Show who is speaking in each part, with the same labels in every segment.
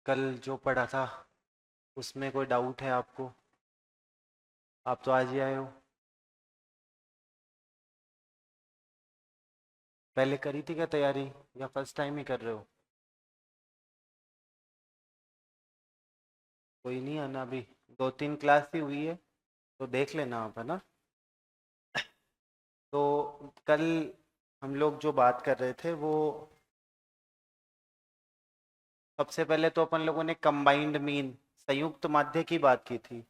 Speaker 1: कल जो पढ़ा था उसमें कोई डाउट है आपको? आप तो आज ही आए हो। पहले करी थी क्या तैयारी, या फर्स्ट टाइम ही कर रहे हो? कोई नहीं आना, अभी 2-3 क्लास ही हुई है तो देख लेना आप, है ना। तो कल हम लोग जो बात कर रहे थे वो, सबसे पहले तो अपन लोगों ने कंबाइंड मीन, संयुक्त माध्य की बात की थी,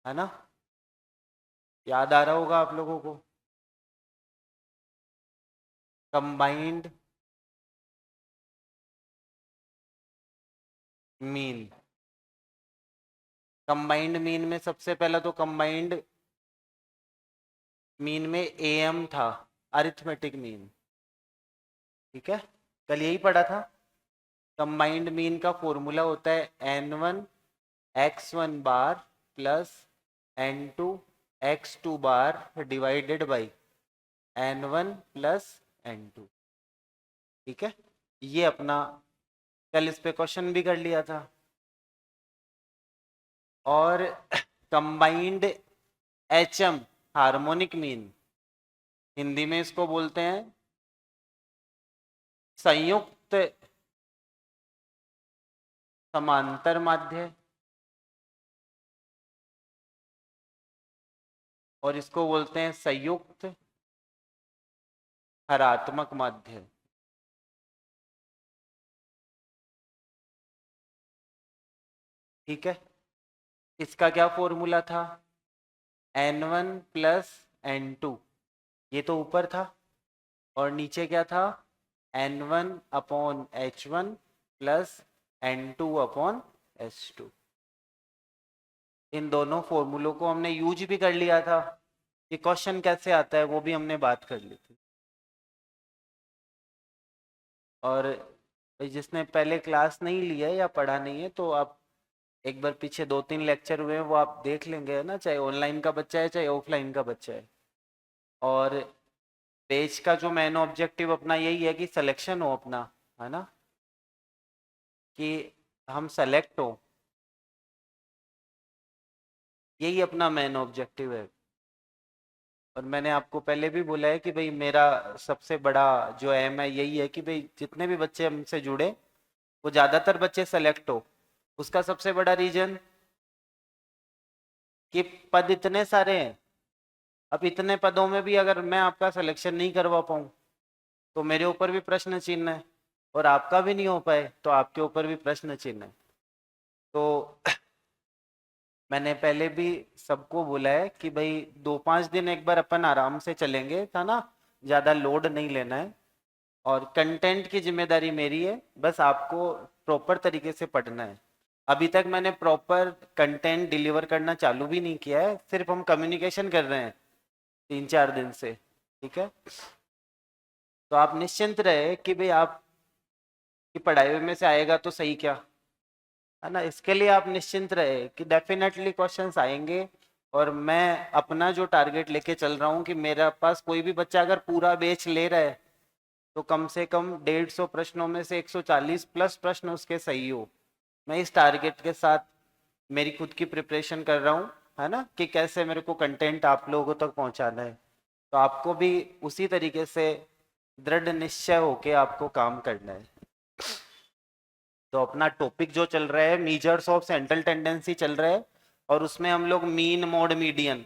Speaker 1: है ना। याद आ रहा होगा आप लोगों को। कंबाइंड मीन, कंबाइंड मीन में सबसे पहला तो कंबाइंड मीन में एएम था, अरिथमेटिक मीन। ठीक है, कल यही पढ़ा था। कंबाइंड मीन का फॉर्मूला होता है n1 x1 bar plus n2 x2 bar divided by n1 plus n2। ठीक है, ये अपना कल इस पे क्वेश्चन भी कर लिया था। और combined HM, harmonic mean, Hindi में इसको बोलते हैं संयुक्त समांतर माध्य, और इसको बोलते हैं संयुक्त हरात्मक माध्य। ठीक है, इसका क्या फॉर्मूला था? n1 प्लस n2, ये तो ऊपर था, और नीचे क्या था? n1 upon h1 plus n2 upon h2। इन दोनों फॉर्मूलों को हमने यूज भी कर लिया था। ये क्वेश्चन कैसे आता है वो भी हमने बात कर ली थी। और जिसने पहले क्लास नहीं लिया है या पढ़ा नहीं है तो आप एक बार पीछे 2-3 लेक्चर हुए हैं वो आप देख लेंगे, है ना, चाहे ऑनलाइन का बच्चा है चाहे ऑफलाइन का बच्चा है। और पेज का जो मेन ऑब्जेक्टिव अपना यही है कि सिलेक्शन हो अपना, है ना, कि हम सेलेक्ट हो, यही अपना मेन ऑब्जेक्टिव है। और मैंने आपको पहले भी बोला है कि भाई मेरा सबसे बड़ा जो एम है यही है कि भाई जितने भी बच्चे हमसे जुड़े वो ज्यादातर बच्चे सेलेक्ट हो। उसका सबसे बड़ा रीजन कि पद इतने सारे हैं। अब इतने पदों में भी अगर मैं आपका सिलेक्शन नहीं करवा पाऊँ तो मेरे ऊपर भी प्रश्न चिन्ह है, और आपका भी नहीं हो पाए तो आपके ऊपर भी प्रश्न चिन्ह है। तो मैंने पहले भी सबको बोला है कि भाई 2-5 दिन एक बार अपन आराम से चलेंगे, था ना, ज्यादा लोड नहीं लेना है। और कंटेंट की जिम्मेदारी मेरी है, बस आपको प्रॉपर तरीके से पढ़ना है। अभी तक मैंने प्रॉपर कंटेंट डिलीवर करना चालू भी नहीं किया है, सिर्फ हम कम्युनिकेशन कर रहे हैं 3-4 दिन से। ठीक है, तो आप निश्चिंत रहे कि भाई आपकी पढ़ाई में से आएगा तो सही क्या, है ना। इसके लिए आप निश्चिंत रहे कि डेफिनेटली क्वेश्चंस आएंगे। और मैं अपना जो टारगेट लेके चल रहा हूँ कि मेरे पास कोई भी बच्चा अगर पूरा बैच ले रहा है तो कम से कम 150 प्रश्नों में से 140 प्लस प्रश्न उसके सही हो। मैं इस टारगेट के साथ मेरी खुद की प्रिपरेशन कर रहा हूँ, है ना, कि कैसे मेरे को कंटेंट आप लोगों तक पहुंचाना है। तो आपको भी उसी तरीके से दृढ़ निश्चय होके आपको काम करना है। तो अपना टॉपिक जो चल रहा है मीजर्स ऑफ सेंट्रल टेंडेंसी चल रहा है, और उसमें हम लोग मीन, मोड, मीडियन,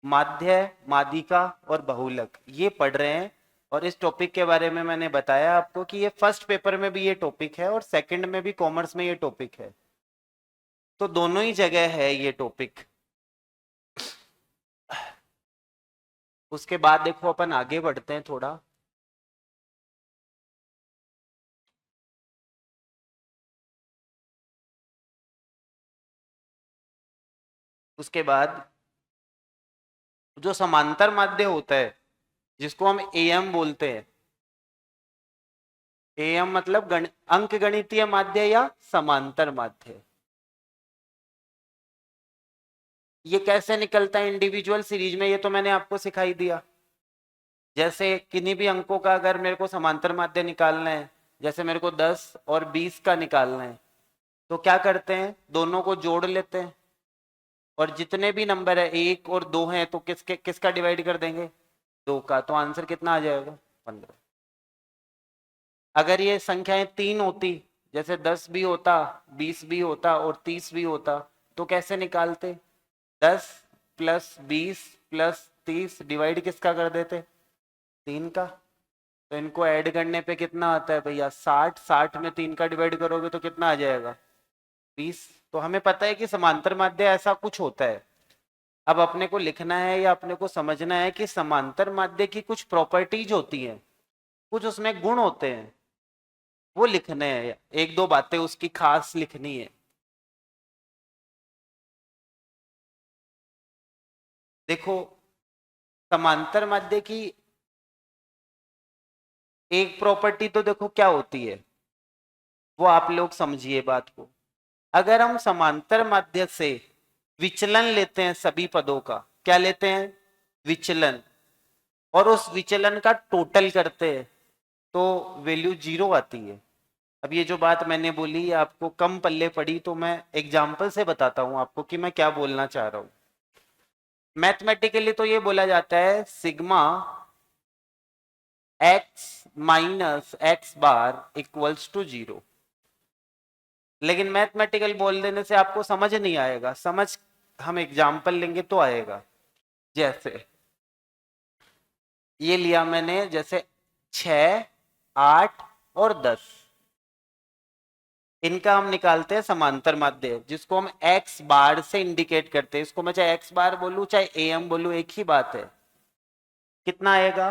Speaker 1: माध्य, माध्यिका और बहुलक ये पढ़ रहे हैं। और इस टॉपिक के बारे में मैंने बताया आपको कि ये फर्स्ट पेपर में भी ये टॉपिक है और सेकंड में भी कॉमर्स में ये टॉपिक है, तो दोनों ही जगह है ये टॉपिक। उसके बाद देखो अपन आगे बढ़ते हैं थोड़ा। उसके बाद जो समांतर माध्य होता है जिसको हम एएम बोलते हैं, एएम मतलब अंक गणितीय माध्य या समांतर माध्य। ये कैसे निकलता है इंडिविजुअल सीरीज में, ये तो मैंने आपको सिखाई दिया। जैसे किन्हीं भी अंकों का अगर मेरे को समांतर माध्य निकालना है, जैसे मेरे को 10 और 20 का निकालना है, तो क्या करते हैं, दोनों को जोड़ लेते हैं, और जितने भी नंबर है 1 और 2 हैं तो किसका डिवाइड कर देंगे, 2 का। तो आंसर कितना आ जाएगा, 15। अगर ये संख्याएं 3 होती, जैसे 10 भी होता, 20 भी होता और 30 भी होता, तो कैसे निकालते, 10 प्लस 20 प्लस 30 डिवाइड किसका कर देते, 3 का। तो इनको ऐड करने पे कितना आता है भैया, 60। 60 में 3 का डिवाइड करोगे तो कितना आ जाएगा, 20। तो हमें पता है कि समांतर माध्य ऐसा कुछ होता है। अब अपने को लिखना है या अपने को समझना है कि समांतर माध्य की कुछ प्रॉपर्टीज होती हैं, कुछ उसमें गुण होते हैं, वो लिखने हैं, एक दो बातें उसकी खास लिखनी है। देखो, समांतर माध्य की एक प्रॉपर्टी तो देखो क्या होती है, वो आप लोग समझिए बात को। अगर हम समांतर माध्य से विचलन लेते हैं सभी पदों का, क्या लेते हैं, विचलन, और उस विचलन का टोटल करते हैं, तो वैल्यू 0 आती है। अब ये जो बात मैंने बोली ये आपको कम पल्ले पड़ी, तो मैं एग्जाम्पल से बताता हूं आपको कि मैं क्या बोलना चाह रहा हूं। मैथमेटिकली तो ये बोला जाता है sigma x minus x bar equals to 0। लेकिन मैथमेटिकल बोल देने से आपको समझ नहीं आएगा, समझ हम एग्जाम्पल लेंगे तो आएगा। जैसे ये लिया मैंने, जैसे 6, 8 और 10, इनका हम निकालते हैं समांतर माध्य, जिसको हम एक्स बार से इंडिकेट करते हैं। इसको मैं चाहे एक्स बार बोलूं चाहे एम बोलूं, एक ही बात है। कितना आएगा,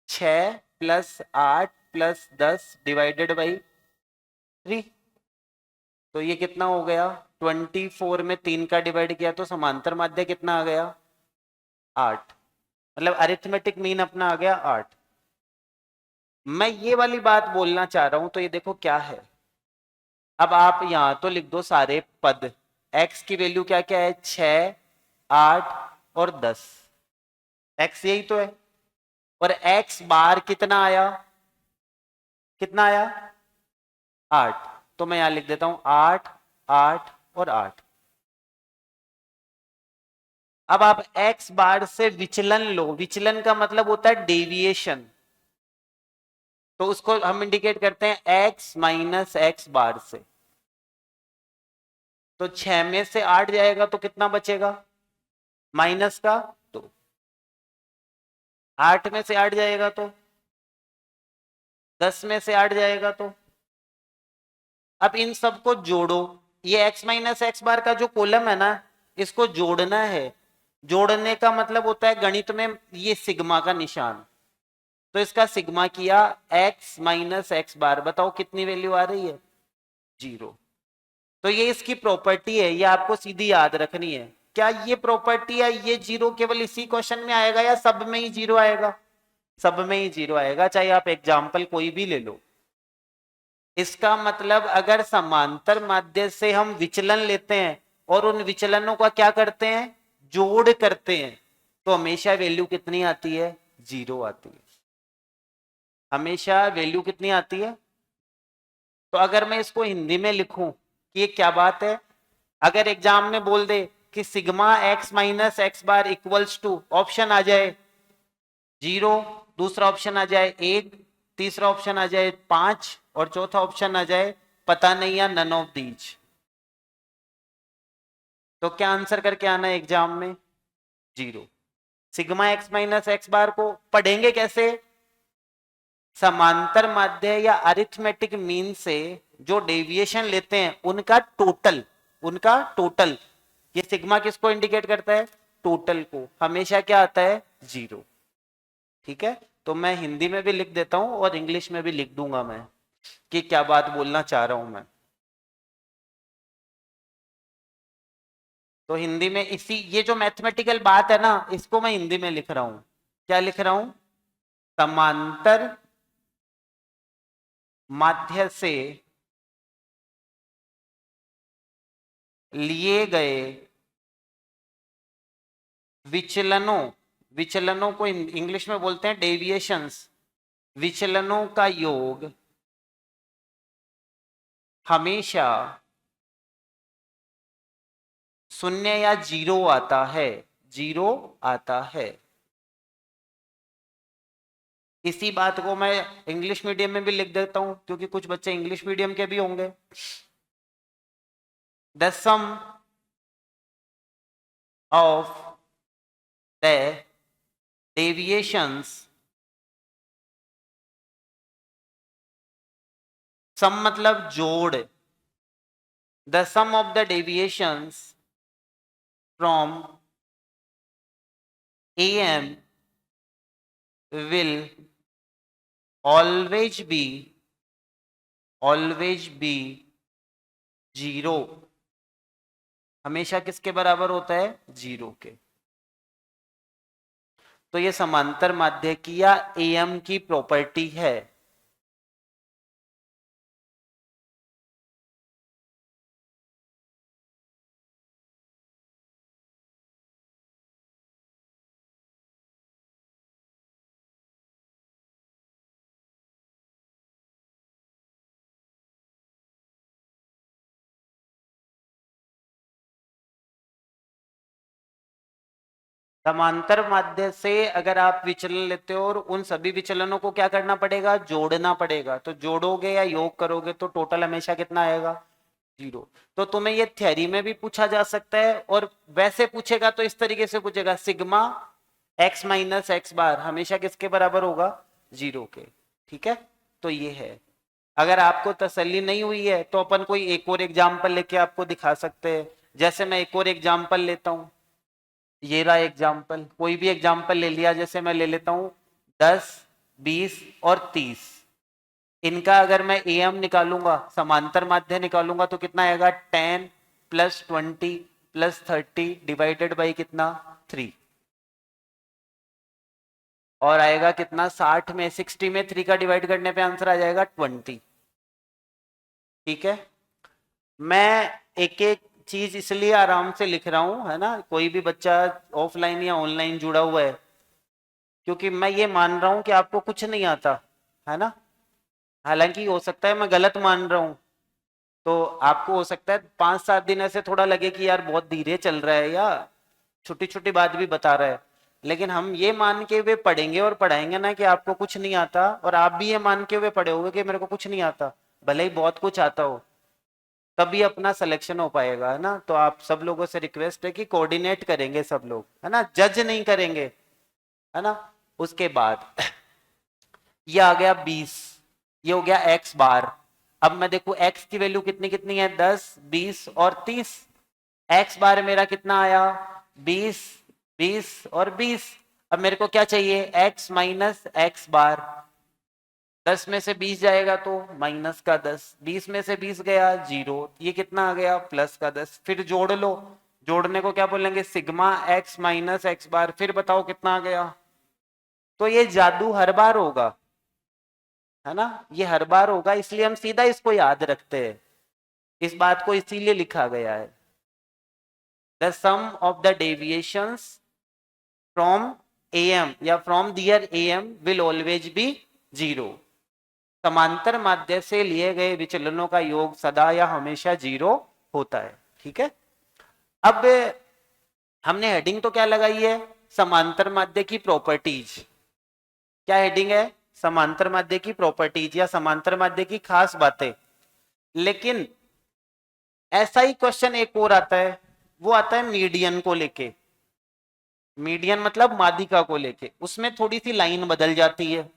Speaker 1: 6 प्लस 8 प्लस 10 डिवाइडेड बाई 3। तो ये कितना हो गया, 24 में 3 का डिवाइड किया तो समांतर माध्य कितना आ गया, 8। मतलब अरिथमेटिक मीन अपना आ गया 8। मैं ये वाली बात बोलना चाह रहा हूं, तो ये देखो क्या है। अब आप यहां तो लिख दो सारे पद, x की वैल्यू क्या क्या है, 6, 8 और 10, x यही तो है। और x बार कितना आया, कितना आया, 8। तो मैं यहां लिख देता हूं 8, 8 और 8। अब आप x बार से विचलन लो, विचलन का मतलब होता है डेविएशन, तो उसको हम इंडिकेट करते हैं x माइनस एक्स बार से। तो 6 में से 8 जाएगा तो कितना बचेगा, माइनस का 2। 8 में से 8 जाएगा तो 10 में से 8 जाएगा तो। अब इन सबको जोड़ो, ये x माइनस एक्स बार का जो कॉलम है ना, इसको जोड़ना है। जोड़ने का मतलब होता है गणित में ये सिग्मा का निशान। तो इसका सिग्मा किया x माइनस एक्स बार, बताओ कितनी वैल्यू आ रही है, 0। तो ये इसकी प्रॉपर्टी है, ये आपको सीधी याद रखनी है। क्या ये प्रॉपर्टी है, ये 0 केवल इसी क्वेश्चन में आएगा या सब में ही 0 आएगा, सब में ही 0 आएगा, चाहे आप एग्जाम्पल कोई भी ले लो। इसका मतलब अगर समांतर माध्य से हम विचलन लेते हैं और उन विचलनों का क्या करते हैं, जोड़ करते हैं, तो हमेशा वैल्यू कितनी आती है, 0 आती है। हमेशा वैल्यू कितनी आती है। तो अगर मैं इसको हिंदी में लिखूं कि ये क्या बात है, अगर एग्जाम में बोल दे कि sigma x minus x bar equals to, option आ जाए 0, दूसरा ऑप्शन आ जाए 1, तीसरा ऑप्शन आ जाए 5 और चौथा ऑप्शन आ जाए पता नहीं या नन ऑफ दीज, तो क्या आंसर करके आना है एग्जाम में, 0। सिग्मा एक्स माइनस एक्स बार को पढ़ेंगे कैसे, समांतर माध्य या अरिथमेटिक मीन से जो डेविएशन लेते हैं उनका टोटल, उनका टोटल। ये सिग्मा किसको इंडिकेट करता है, टोटल को, हमेशा क्या आता है, 0। ठीक है, तो मैं हिंदी में भी लिख देता हूं और इंग्लिश में भी लिख दूंगा मैं कि क्या बात बोलना चाह रहा हूं मैं। तो हिंदी में इसी, ये जो मैथमेटिकल बात है ना, इसको मैं हिंदी में लिख रहा हूं, क्या लिख रहा हूं, समांतर माध्य से लिए गए विचलनों, विचलनों को इंग्लिश में बोलते हैं डेविएशंस, विचलनों का योग हमेशा शून्य या जीरो आता है, जीरो आता है। इसी बात को मैं इंग्लिश मीडियम में भी लिख देता हूं, क्योंकि कुछ बच्चे इंग्लिश मीडियम के भी होंगे। The sum of the deviations, sum मतलब जोड़, the sum of the deviations from AM will always be zero. हमेशा किसके बराबर होता है? जीरो के। तो ये समांतर माध्य की या AM की प्रॉपर्टी है। समांतर माध्य से अगर आप विचलन लेते हो और उन सभी विचलनों को क्या करना पड़ेगा? जोड़ना पड़ेगा। तो जोड़ोगे या योग करोगे तो टोटल हमेशा कितना आएगा? जीरो। तो तुम्हें ये थ्योरी में भी पूछा जा सकता है, और वैसे पूछेगा तो इस तरीके से पूछेगा, सिग्मा x माइनस एक्स बार हमेशा किसके बराबर होगा? जीरो के। ठीक है, तो ये है। अगर आपको तसल्ली नहीं हुई है तो अपन कोई एक और एग्जाम्पल लेके आपको दिखा सकते हैं। जैसे मैं एक और एग्जाम्पल लेता हूं, ये रहा एग्जाम्पल, कोई भी एग्जाम्पल ले लिया, जैसे मैं ले लेता हूं 10, 20 और 30। इनका अगर मैं AM निकालूंगा, समांतर माध्य निकालूंगा, तो कितना आएगा? 10 प्लस 20 प्लस 30 डिवाइडेड बाई कितना? 3। और आएगा कितना? 60 में 60 में 3 का डिवाइड करने पे आंसर आ जाएगा 20। ठीक है, मैं एक एक चीज इसलिए आराम से लिख रहा हूं, है ना, कोई भी बच्चा ऑफलाइन या ऑनलाइन जुड़ा हुआ है, क्योंकि मैं ये मान रहा हूं कि आपको कुछ नहीं आता, है ना। हालांकि हो सकता है मैं गलत मान रहा हूं, तो आपको हो सकता है 5-7 दिन ऐसे थोड़ा लगे कि यार बहुत धीरे चल रहा है, या छोटी छोटी बात भी बता रहा है। लेकिन हम ये मान के वे पढ़ेंगे और पढ़ाएंगे ना कि आपको कुछ नहीं आता, और आप भी ये मान के वे पढ़े होगे कि मेरे को कुछ नहीं आता, भले ही बहुत कुछ आता हो, तभी अपना सिलेक्शन हो पाएगा, है ना। तो आप सब लोगों से रिक्वेस्ट है कि कोऑर्डिनेट करेंगे सब लोग, है ना, जज नहीं करेंगे, है ना। उसके बाद ये आ गया 20, ये हो गया एक्स बार। अब मैं देखू एक्स की वैल्यू कितनी कितनी है? 10, 20 और 30। एक्स बार मेरा कितना आया? 20, 20 और 20। अब मेरे को क्या चाहिए? एक्स माइनस एक्स बार। 10 में से 20 जाएगा तो माइनस का 10, 20 में से 20 गया जीरो, ये कितना आ गया? प्लस का 10। फिर जोड़ लो, जोड़ने को क्या बोलेंगे? सिग्मा एक्स माइनस एक्स बार। फिर बताओ कितना आ गया? तो ये जादू हर बार होगा, है ना, ये हर बार होगा, इसलिए हम सीधा इसको याद रखते हैं। इस बात को इसीलिए लिखा गया है, the sum of the deviations from AM या from their AM will always be zero. समांतर माध्य से लिए गए विचलनों का योग सदा या हमेशा जीरो होता है। ठीक है, अब हमने हेडिंग तो क्या लगाई है? समांतर माध्य की प्रॉपर्टीज। क्या हेडिंग है? समांतर माध्य की प्रॉपर्टीज या समांतर माध्य की खास बातें। लेकिन ऐसा ही क्वेश्चन एक और आता है, वो आता है मीडियन को लेके। मीडियन मतलब माध्यिका को लेके, उसमें थोड़ी सी लाइन बदल जाती है।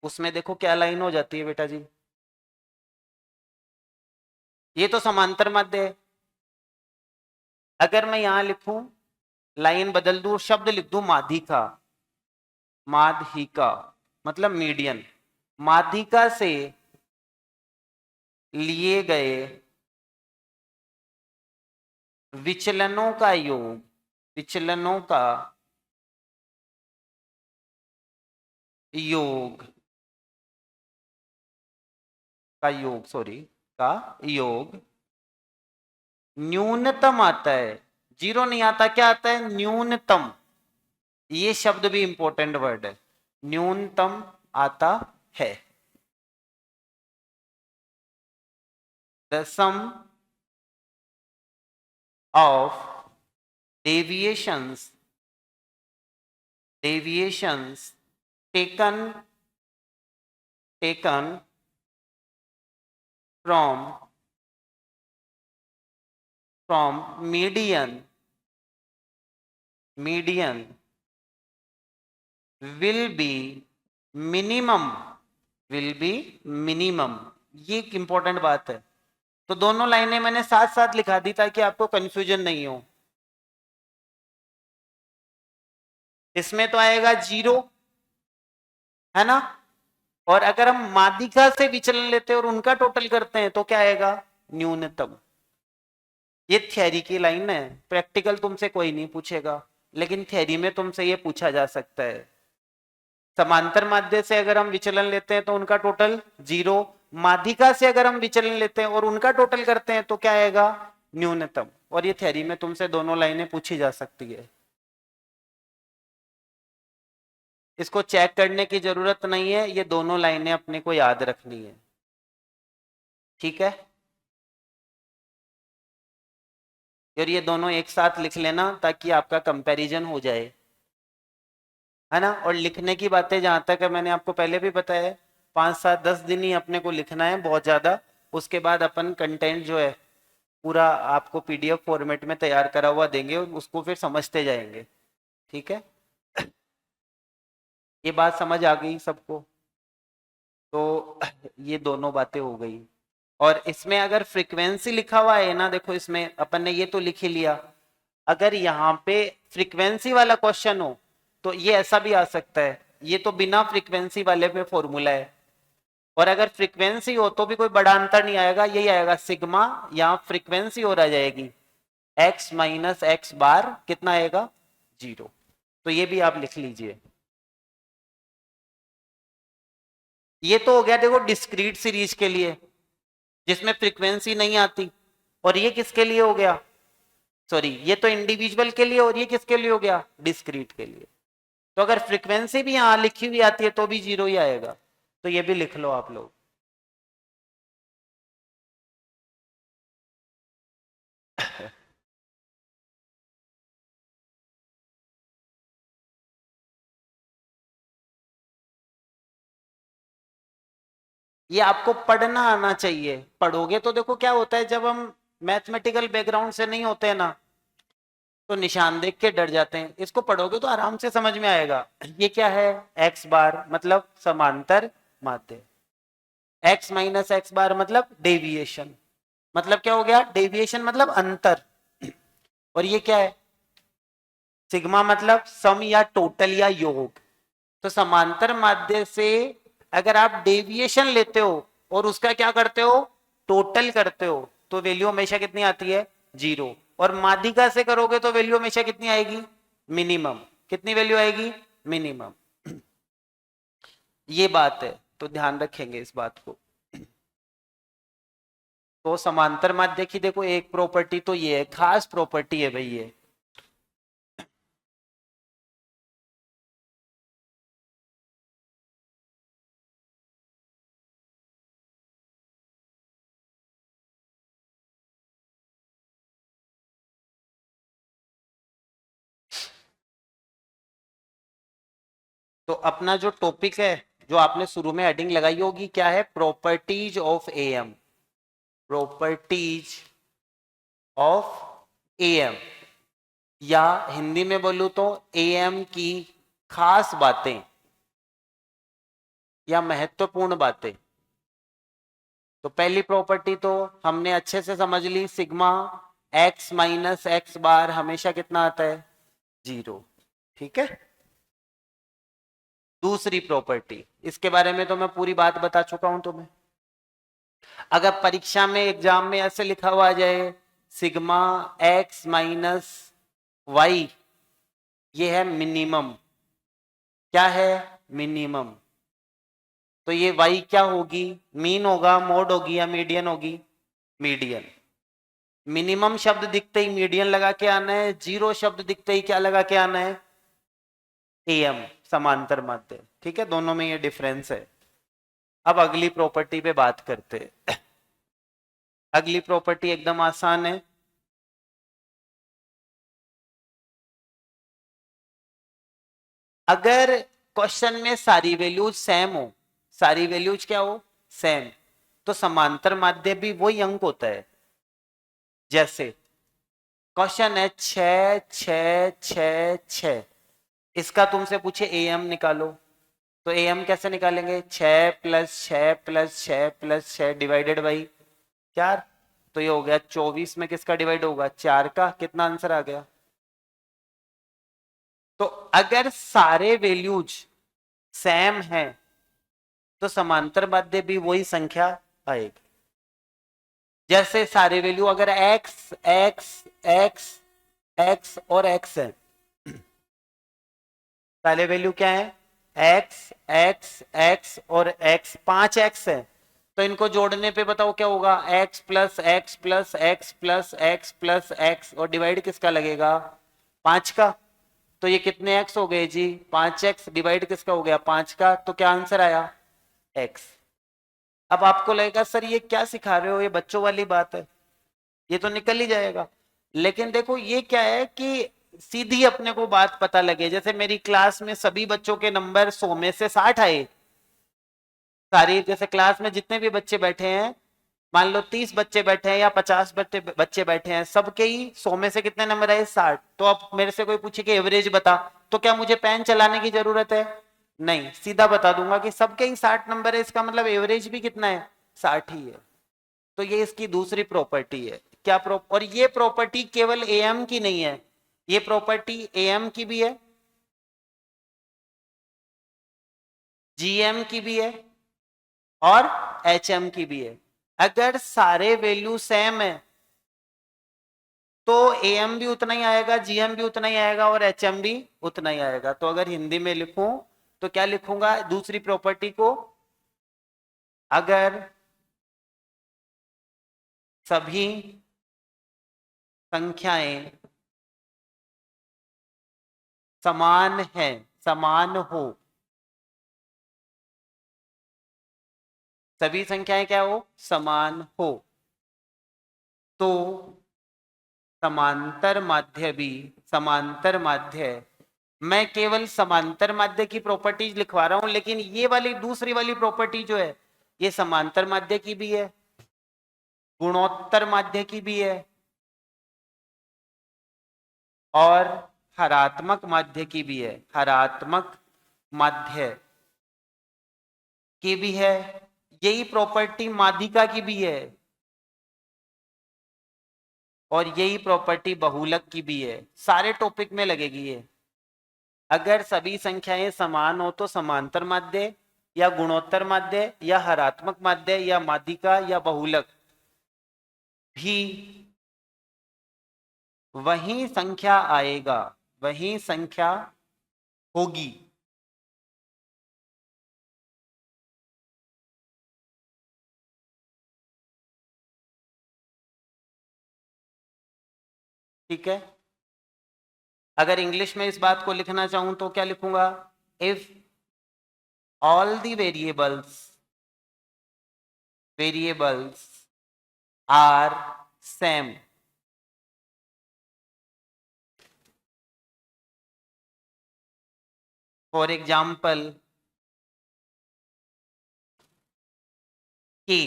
Speaker 1: उसमें देखो क्या लाइन हो जाती है बेटा जी, ये तो समांतर माध्य है। अगर मैं यहां लिखूं, लाइन बदल दूं, शब्द लिख दूं माध्यिका, माध्यिका मतलब मीडियन। माध्यिका से लिए गए विचलनों का योग, विचलनों का योग, का योग, सॉरी, का योग न्यूनतम आता है। जीरो नहीं आता, क्या आता है? न्यूनतम। ये शब्द भी इंपॉर्टेंट वर्ड है, न्यूनतम आता है। The sum of deviations taken from median will be minimum ये एक इंपॉर्टेंट बात है। तो दोनों लाइनें मैंने साथ साथ लिखा दी ताकि आपको कंफ्यूजन नहीं हो। इसमें तो आएगा 0, है ना, और अगर हम माध्यिका से विचलन लेते हैं और उनका टोटल करते हैं तो क्या आएगा, न्यूनतम। ये थ्योरी की लाइन है, प्रैक्टिकल तुमसे कोई नहीं पूछेगा, लेकिन थ्योरी में तुमसे ये पूछा जा सकता है। समांतर माध्य से अगर हम विचलन लेते हैं तो उनका टोटल 0, माध्यिका से अगर हम विचलन लेते हैं और उनका टोटल करते हैं तो क्या आएगा, न्यूनतम। और ये थ्योरी में तुमसे दोनों लाइनें पूछी जा सकती है। इसको चेक करने की जरूरत नहीं है, ये दोनों लाइनें अपने को याद रखनी है, ठीक है। और ये दोनों एक साथ लिख लेना ताकि आपका कंपैरिजन हो जाए, है ना। और लिखने की बातें जहां तक है, मैंने आपको पहले भी बताया, 5 7 10 दिन ही अपने को लिखना है, बहुत ज्यादा। उसके बाद अपन कंटेंट जो है पूरा आपको पीडीएफ फॉर्मेट में तैयार करा हुआ देंगे और उसको फिर समझते जाएंगे, ठीक है। ये बात समझ आ गई सबको? तो ये दोनों बातें हो गई। और इसमें अगर फ्रीक्वेंसी लिखा हुआ है ना, देखो इसमें अपन ने ये तो लिख ही लिया, अगर यहाँ पे फ्रीक्वेंसी वाला क्वेश्चन हो तो ये ऐसा भी आ सकता है, ये तो बिना फ्रीक्वेंसी वाले पे फॉर्मूला है। और अगर फ्रीक्वेंसी हो तो भी कोई बड़ा अंतर नहीं आएगा, यही आएगा सिग्मा, यहाँ फ्रीक्वेंसी और आ जाएगी x माइनस एक्स बार, कितना आएगा, 0। तो ये भी आप लिख लीजिए। ये तो हो गया देखो डिस्क्रीट सीरीज के लिए जिसमें फ्रीक्वेंसी नहीं आती। और ये किसके लिए हो गया, सॉरी ये तो इंडिविजुअल के लिए, और ये किसके लिए हो गया, डिस्क्रीट के लिए। तो अगर फ्रीक्वेंसी भी यहां लिखी हुई आती है तो भी 0 ही आएगा, तो ये भी लिख लो आप लोग। ये आपको पढ़ना आना चाहिए, पढ़ोगे तो देखो क्या होता है, जब हम मैथमेटिकल बैकग्राउंड से नहीं होते हैं ना, तो निशान देख के डर जाते हैं। इसको पढ़ोगे तो आराम से समझ में आएगा। ये क्या है, एक्स बार मतलब समांतर माध्य, एक्स माइनस एक्स बार मतलब डेविएशन, मतलब क्या हो गया, डेविएशन मतलब अंतर। और ये क्या है, सिग्मा मतलब सम या टोटल या योग। तो समांतर माध्य से अगर आप डेविएशन लेते हो और उसका क्या करते हो, टोटल करते हो, तो वैल्यू हमेशा कितनी आती है, 0। और माध्यिका से करोगे तो वैल्यू हमेशा कितनी आएगी, मिनिमम। कितनी वैल्यू आएगी, मिनिमम। ये बात है, तो ध्यान रखेंगे इस बात को। तो समांतर माध्य की देखो एक प्रॉपर्टी तो ये है, खास प्रॉपर्टी है भाई ये। तो अपना जो टॉपिक है, जो आपने शुरू में हेडिंग लगाई होगी, क्या है, properties of am, properties of am, या हिंदी में बोलूं तो एएम की खास बातें या महत्वपूर्ण बातें। तो पहली प्रॉपर्टी तो हमने अच्छे से समझ ली, सिग्मा एक्स माइनस एक्स बार हमेशा कितना आता है, 0, ठीक है। दूसरी प्रॉपर्टी, इसके बारे में तो मैं पूरी बात बता चुका हूं तुम्हें। अगर परीक्षा में एग्जाम में ऐसे लिखा हुआ आ जाए सिग्मा एक्स माइनस वाई, ये है मिनिमम, क्या है, मिनिमम। तो ये वाई क्या होगी, मीन होगा, मोड होगी या मीडियन होगी, मीडियन। मिनिमम शब्द दिखते ही मीडियन लगा के आना है, 0 शब्द दिखते ही क्या लगा के आना है, एएम, समांतर माध्य, ठीक है। दोनों में ये डिफरेंस है। अब अगली प्रॉपर्टी पे बात करते हैं। अगली प्रॉपर्टी एकदम आसान है, अगर क्वेश्चन में सारी वैल्यूज सेम हो, सारी वैल्यूज क्या हो, सेम, तो समांतर माध्य भी वही अंक होता है। जैसे क्वेश्चन है 6 6 6 6, इसका तुमसे पूछे एम निकालो, तो एम कैसे निकालेंगे, 6 + 6 + 6 + 6 डिवाइडेड बाई 4, तो ये हो गया 24 में किसका डिवाइड होगा, 4 का। कितना आंसर आ गया। तो अगर सारे वैल्यूज सेम है तो समांतर माध्य भी वही संख्या आएगी। जैसे सारे वैल्यू अगर x x x x और x है, सारे वैल्यू क्या है, x x x और x, 5x है, तो इनको जोड़ने पे बताओ क्या होगा, x + x + x + x + x, और डिवाइड किसका लगेगा, 5 का। तो ये कितने x हो गए जी, 5x, डिवाइड किसका हो गया, 5 का, तो क्या आंसर आया, x। अब आपको लगेगा सर ये क्या सिखा रहे हो, ये बच्चों वाली बात है, ये तो निकल ही जाएगा। लेकिन देखो ये क्या है कि सीधी अपने को बात पता लगे। जैसे मेरी क्लास में सभी बच्चों के नंबर 100 में से 60 आए, सारी जैसे क्लास में जितने भी बच्चे बैठे हैं, मान लो 30 बच्चे बैठे हैं या 50 बच्चे बैठे हैं, सबके ही 100 में से कितने नंबर आए, 60। तो अब मेरे से कोई पूछे कि एवरेज बता, तो क्या मुझे पेन चलाने की जरूरत है, नहीं, सीधा बता दूंगा कि सबके ही 60 नंबर है, इसका मतलब एवरेज भी कितना है, 60 ही है। तो ये इसकी दूसरी प्रॉपर्टी है। क्या और ये प्रॉपर्टी केवल एएम की नहीं है, ये प्रॉपर्टी एएम की भी है, जीएम की भी है, और एचएम की भी है। अगर सारे वैल्यू सेम है तो एएम भी उतना ही आएगा, जीएम भी उतना ही आएगा, और एचएम भी उतना ही आएगा। तो अगर हिंदी में लिखूं तो क्या लिखूंगा दूसरी प्रॉपर्टी को, अगर सभी संख्याएं समान है, समान हो, सभी संख्याएं क्या हो, समान हो, तो समांतर माध्य भी, समांतर माध्य, मैं केवल समांतर माध्य की प्रॉपर्टीज लिखवा रहा हूं, लेकिन ये वाली दूसरी वाली प्रॉपर्टी जो है ये समांतर माध्य की भी है, गुणोत्तर माध्य की भी है, और हरात्मक माध्य की भी है, हरात्मक माध्य की भी है। यही प्रॉपर्टी माध्यिका की भी है, और यही प्रॉपर्टी बहुलक की भी है। सारे टॉपिक में लगेगी ये। अगर सभी संख्याएं समान हो तो समांतर माध्य या गुणोत्तर माध्य या हरात्मक माध्य या माध्यिका या बहुलक भी वही संख्या आएगा, वही संख्या होगी। ठीक है। अगर इंग्लिश में इस बात को लिखना चाहूं तो क्या लिखूंगा, if all the variables are same, for example के,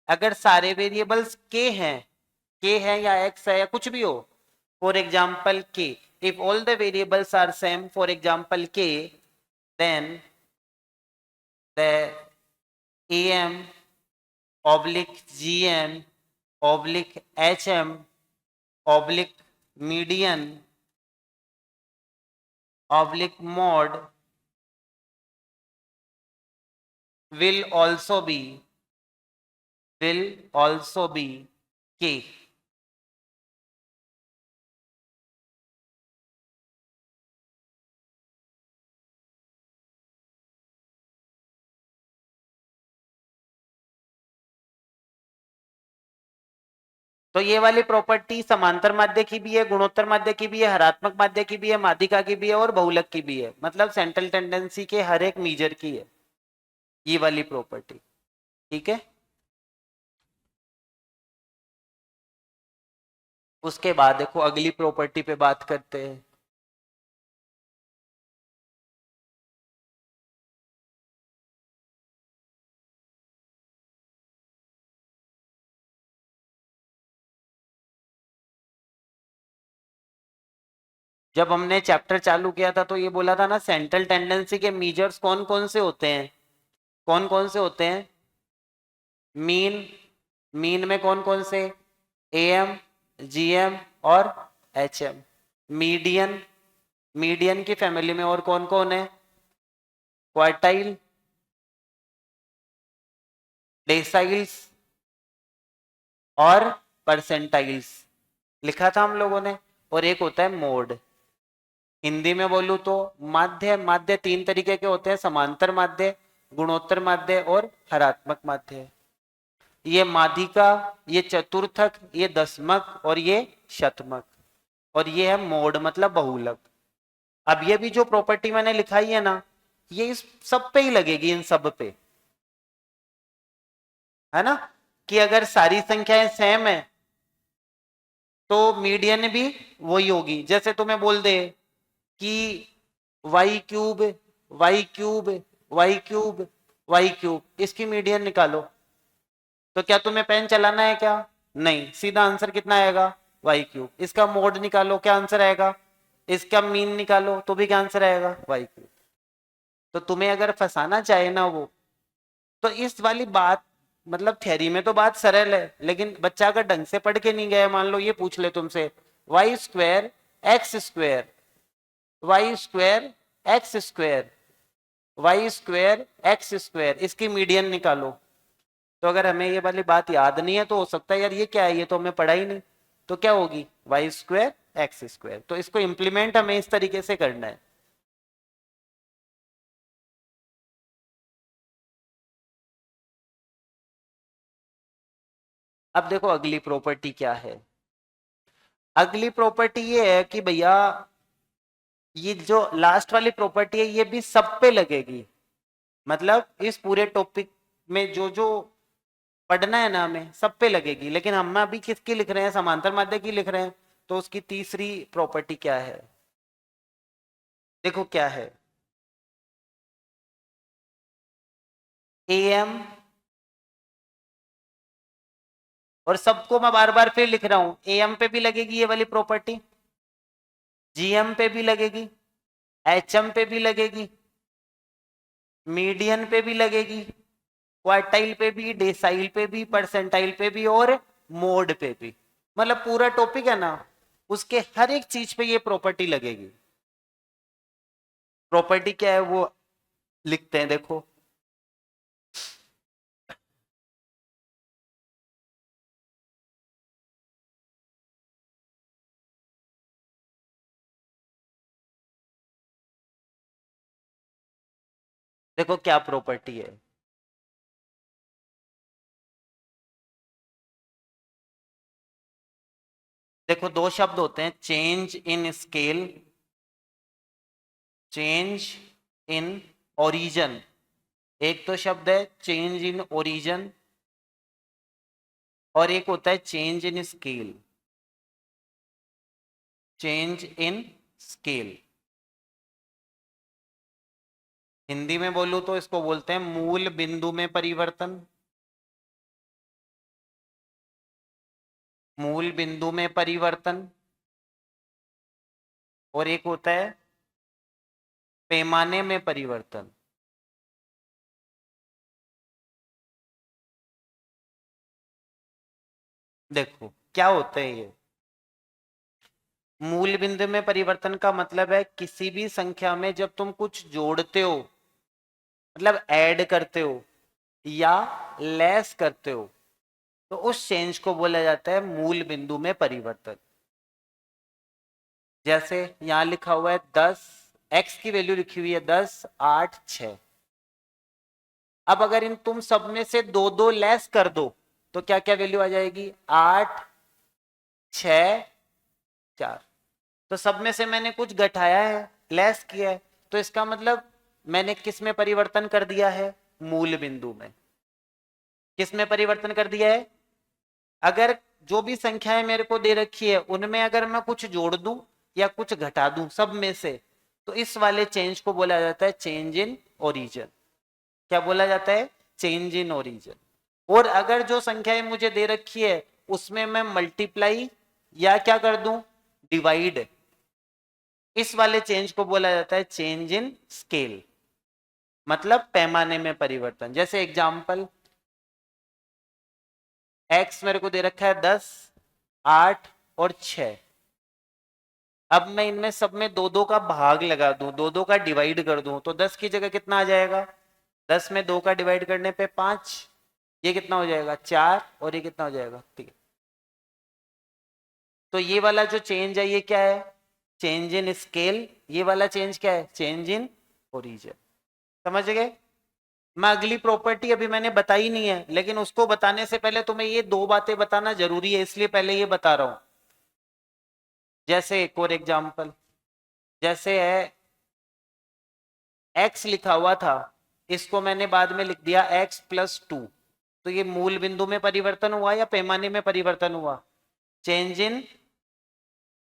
Speaker 1: अगर सारे वेरिएबल्स के हैं या एक्स है या कुछ भी हो, फॉर एग्जाम्पल के, if all the variables are same for example के, then the am oblique gm oblique hm oblique median oblique mod will also be k। तो ये वाली प्रॉपर्टी समांतर माध्य की भी है, गुणोत्तर माध्य की भी है, हरात्मक माध्य की भी है, माध्यिका की भी है, और बहुलक की भी है, मतलब सेंट्रल टेंडेंसी के हर एक मीजर की है ये वाली प्रॉपर्टी। ठीक है। उसके बाद देखो अगली प्रॉपर्टी पे बात करते हैं। जब हमने चैप्टर चालू किया था तो ये बोला था ना, सेंट्रल टेंडेंसी के मेजर्स कौन कौन से होते हैं, कौन कौन से होते हैं? मीन, मीन में कौन कौन से? एएम, जीएम और एचएम। मीडियन, मीडियन की फैमिली में और कौन कौन है? क्वार्टाइल, डेसाइल्स और परसेंटाइल्स, लिखा था हम लोगों ने। और एक होता है मोड। हिंदी में बोलूं तो माध्य, माध्य तीन तरीके के होते हैं, समांतर माध्य, गुणोत्तर माध्य और हरात्मक माध्य। ये माध्यिका, ये चतुर्थक, ये दशमक और ये शतमक। और ये है मोड मतलब बहुलक। अब ये भी जो प्रॉपर्टी मैंने लिखाई है ना, ये इस सब पे ही लगेगी, इन सब पे, है ना? कि अगर सारी संख्याएं सेम है तो मीडियन भी वही होगी। जैसे तुम्हें बोल दे कि Y cube, Y cube, Y cube, Y cube, इसकी मीडियन निकालो, तो क्या तुम्हें पेन चलाना है क्या? नहीं, सीधा आंसर कितना आएगा? Y cube. इसका मोड निकालो, क्या आंसर आएगा? इसका मीन निकालो तो भी क्या आंसर आएगा? Y cube. तो तुम्हें अगर फंसाना चाहे ना वो, तो इस वाली बात, मतलब थ्योरी में तो बात सरल है, लेकिन बच्चा अगर ढंग से पढ़ के नहीं गया, मान लो ये पूछ ले तुमसे, Y square X square, Y square X square, Y square X square, इसकी मीडियन निकालो। तो अगर हमें ये वाली बात याद नहीं है तो हो सकता है यार ये क्या है, ये तो हमें पढ़ा ही नहीं। तो क्या होगी? Y square X square. तो इसको इंप्लीमेंट हमें इस तरीके से करना है। अब देखो अगली प्रॉपर्टी क्या है। अगली प्रॉपर्टी ये है कि भैया, ये जो लास्ट वाली प्रॉपर्टी है ये भी सब पे लगेगी। मतलब इस पूरे टॉपिक में जो जो पढ़ना है ना हमें, सब पे लगेगी। लेकिन हम अभी किसकी लिख रहे हैं? समांतर माध्य की लिख रहे हैं। तो उसकी तीसरी प्रॉपर्टी क्या है? देखो क्या है। एम, और सबको मैं बार बार फिर लिख रहा हूं, एम पे भी लगेगी ये वाली प्रॉपर्टी, जीएम पे भी लगेगी, एचएम पे भी लगेगी, मीडियन पे भी लगेगी, क्वार्टाइल पे भी, डेसाइल पे भी, परसेंटाइल पे भी और मोड पे भी। मतलब पूरा टॉपिक है ना, उसके हर एक चीज पे ये प्रॉपर्टी लगेगी। प्रॉपर्टी क्या है वो लिखते हैं, देखो। देखो क्या प्रॉपर्टी है। देखो दो शब्द होते हैं, change in scale, change in origin. एक तो शब्द है चेंज इन ओरिजन, और एक होता है change in scale, change in scale. Hindi में बोलूं तो इसको बोलते हैं मूल बिंदु में परिवर्तन, मूल बिंदु में परिवर्तन। और एक होता है पैमाने में परिवर्तन। देखो क्या होता है ये। मूल बिंदु में परिवर्तन का मतलब है किसी भी संख्या में जब तुम कुछ जोड़ते हो, मतलब ऐड करते हो या लेस करते हो, तो उस चेंज को बोला जाता है मूल बिंदु में परिवर्तन। जैसे यहां लिखा हुआ है 10, एक्स की वैल्यू लिखी हुई है 10, 8, 6। अब अगर इन तुम सब में से दो दो लेस कर दो तो क्या क्या वैल्यू आ जाएगी? 8, 6, 4। तो सब में से मैंने कुछ घटाया है, लेस किया है, तो इसका मतलब मैंने किस में परिवर्तन कर दिया है? मूल बिंदु में। किस में परिवर्तन कर दिया है? अगर जो भी संख्याएं मेरे को दे रखी है उनमें अगर मैं कुछ जोड़ दूं या कुछ घटा दूं सब में से, तो इस वाले चेंज को बोला जाता है चेंज इन ओरिजिन। क्या बोला जाता है? Change in origin. और अगर जो संख्याएं मुझे दे रखी है उसमें मैं मल्टीप्लाई या क्या कर दूं? डिवाइड, इस वाले चेंज को बोला जाता है चेंज इन स्केल, मतलब पैमाने में परिवर्तन। जैसे एग्जाम्पल, एक्स मेरे को दे रखा है 10, 8 और 6। अब मैं इनमें सब में दो दो का भाग लगा दूं, दो दो का डिवाइड कर दूं, तो 10 की जगह कितना आ जाएगा? 10 में 2 का डिवाइड करने पे 5, ये कितना हो जाएगा? 4, और ये कितना हो जाएगा? 3। तो ये वाला जो चेंज है ये क्या है? Change in scale. ये वाला चेंज क्या है? Change in origin. समझ गए? मैं अगली प्रॉपर्टी अभी मैंने बताई नहीं है, लेकिन उसको बताने से पहले तुम्हें ये दो बातें बताना जरूरी है, इसलिए पहले ये बता रहा हूं। जैसे एक और एग्जांपल, जैसे है x लिखा हुआ था, इसको मैंने बाद में लिख दिया x+2। तो ये मूल बिंदु में परिवर्तन हुआ या पैमाने में परिवर्तन हुआ? चेंज इन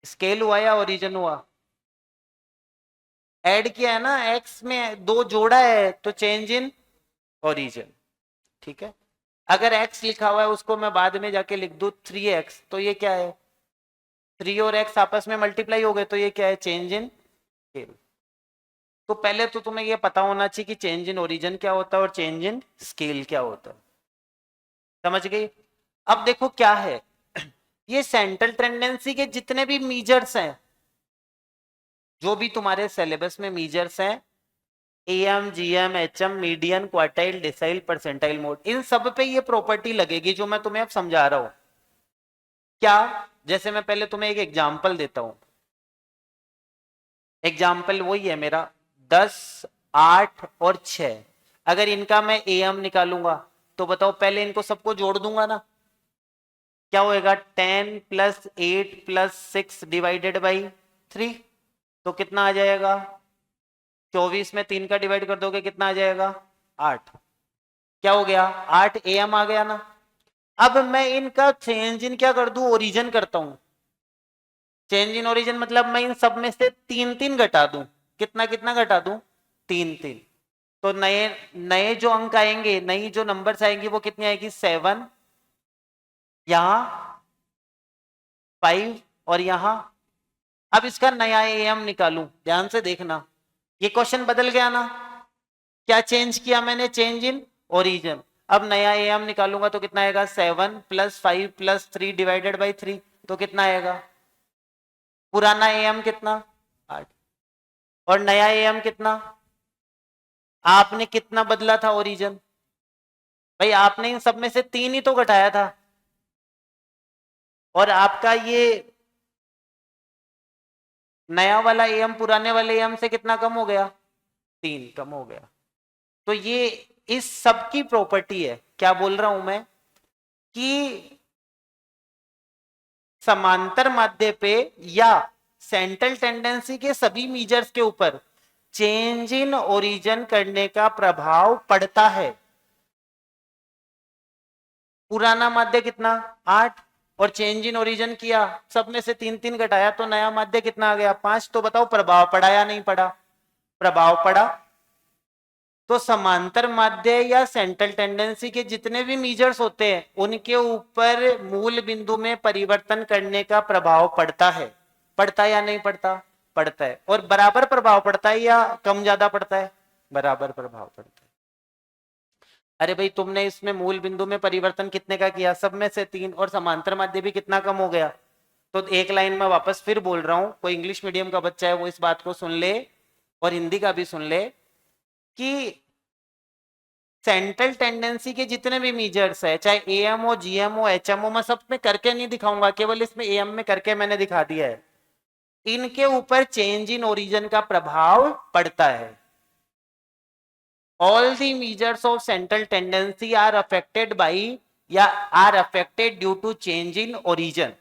Speaker 1: स्केल हुआ या ओरिजिन हुआ? ऐड किया है ना, x में 2 जोड़ा है, तो चेंज इन ओरिजिन। ठीक है। अगर x लिखा हुआ है उसको मैं बाद में जाके लिख दूं 3x, तो ये क्या है? 3 और x आपस में मल्टीप्लाई हो गए, तो ये क्या है? Change in scale. तो पहले तो तुम्हें ये पता होना चाहिए कि चेंज इन ओरिजिन क्या होता है और चेंज इन स्केल क्या होता है। समझ गई? अब देखो क्या है, ये सेंट्रल टेंडेंसी के जितने भी मीजर्स हैं, जो भी तुम्हारे सिलेबस में मीजर्स हैं, AM, GM, HM, median, quartile, decile, percentile, mode, इन सब पे ये प्रॉपर्टी लगेगी जो मैं तुम्हें अब समझा रहा हूं। क्या? जैसे मैं पहले तुम्हें एक एग्जांपल देता हूं। एग्जाम्पल वही है मेरा, 10, 8 और 6। अगर इनका मैं एम निकालूंगा तो बताओ, पहले इनको सबको जोड़ दूंगा ना, क्या होएगा? 10+8+6 डिवाइडेड बाई 3, तो कितना आ जाएगा? 24 में 3 का डिवाइड कर दोगे, कितना आ जाएगा? 8। क्या हो गया? 8 एम आ गया ना। अब मैं इनका चेंज इन क्या कर दूं? ओरिजिन करता हूं। चेंज इन ओरिजिन मतलब मैं इन सब में से 3 3 घटा दूं। कितना कितना घटा दूं? 3 3। तो नए नए जो अंक आएंगे, नई जो नंबर्स आएंगी, वो कितनी आएगी? 7, यहां 5, और यहां। अब इसका नया एम निकालूं, ध्यान से देखना, ये क्वेश्चन बदल गया ना। क्या चेंज किया मैंने? Change in origin. अब नया एम निकालूंगा तो कितना आएगा? 7+5+3 डिवाइडेड बाई 3, तो कितना आएगा? पुराना एम कितना? 8। और नया एम कितना? आपने कितना बदला था ओरिजिन? भाई आपने इन सब में से 3 ही तो घटाया था, और आपका ये नया वाला एम पुराने वाले एम से कितना कम हो गया? 3 कम हो गया। तो ये इस सब की प्रॉपर्टी है। क्या बोल रहा हूं मैं? कि समांतर माध्य पे या सेंट्रल टेंडेंसी के सभी मीजर्स के ऊपर चेंज इन ओरिजिन करने का प्रभाव पड़ता है। पुराना माध्य कितना? 8, और चेंज इन ओरिजिन किया, सब में से 3 3 घटाया, तो नया माध्य कितना आ गया? 5। तो बताओ प्रभाव पड़ा या नहीं पड़ा? प्रभाव पड़ा। तो समांतर माध्य या सेंट्रल टेंडेंसी के जितने भी मीजर्स होते हैं, उनके ऊपर मूल बिंदु में परिवर्तन करने का प्रभाव पड़ता है। पड़ता है या नहीं पड़ता? पड़ता है। और बराबर प्रभाव पड़ता है या कम ज्यादा पड़ता है? बराबर प्रभाव पड़ता है। अरे भाई तुमने इसमें मूल बिंदु में परिवर्तन कितने का किया? सब में से 3, और समांतर माध्य भी कितना कम हो गया? तो एक लाइन में वापस फिर बोल रहा हूं, कोई इंग्लिश मीडियम का बच्चा है वो इस बात को सुन ले, और हिंदी का भी सुन ले, कि सेंट्रल टेंडेंसी के जितने भी मीजर्स है, चाहे एएम हो, जीएम हो, एचएम हो, मैं सब में करके नहीं दिखाऊंगा, केवल इसमें एएम में करके मैंने दिखा दिया है, इनके ऊपर चेंज इन ओरिजिन का प्रभाव पड़ता है। all the measures of central tendency are affected by या are affected due to change in origin,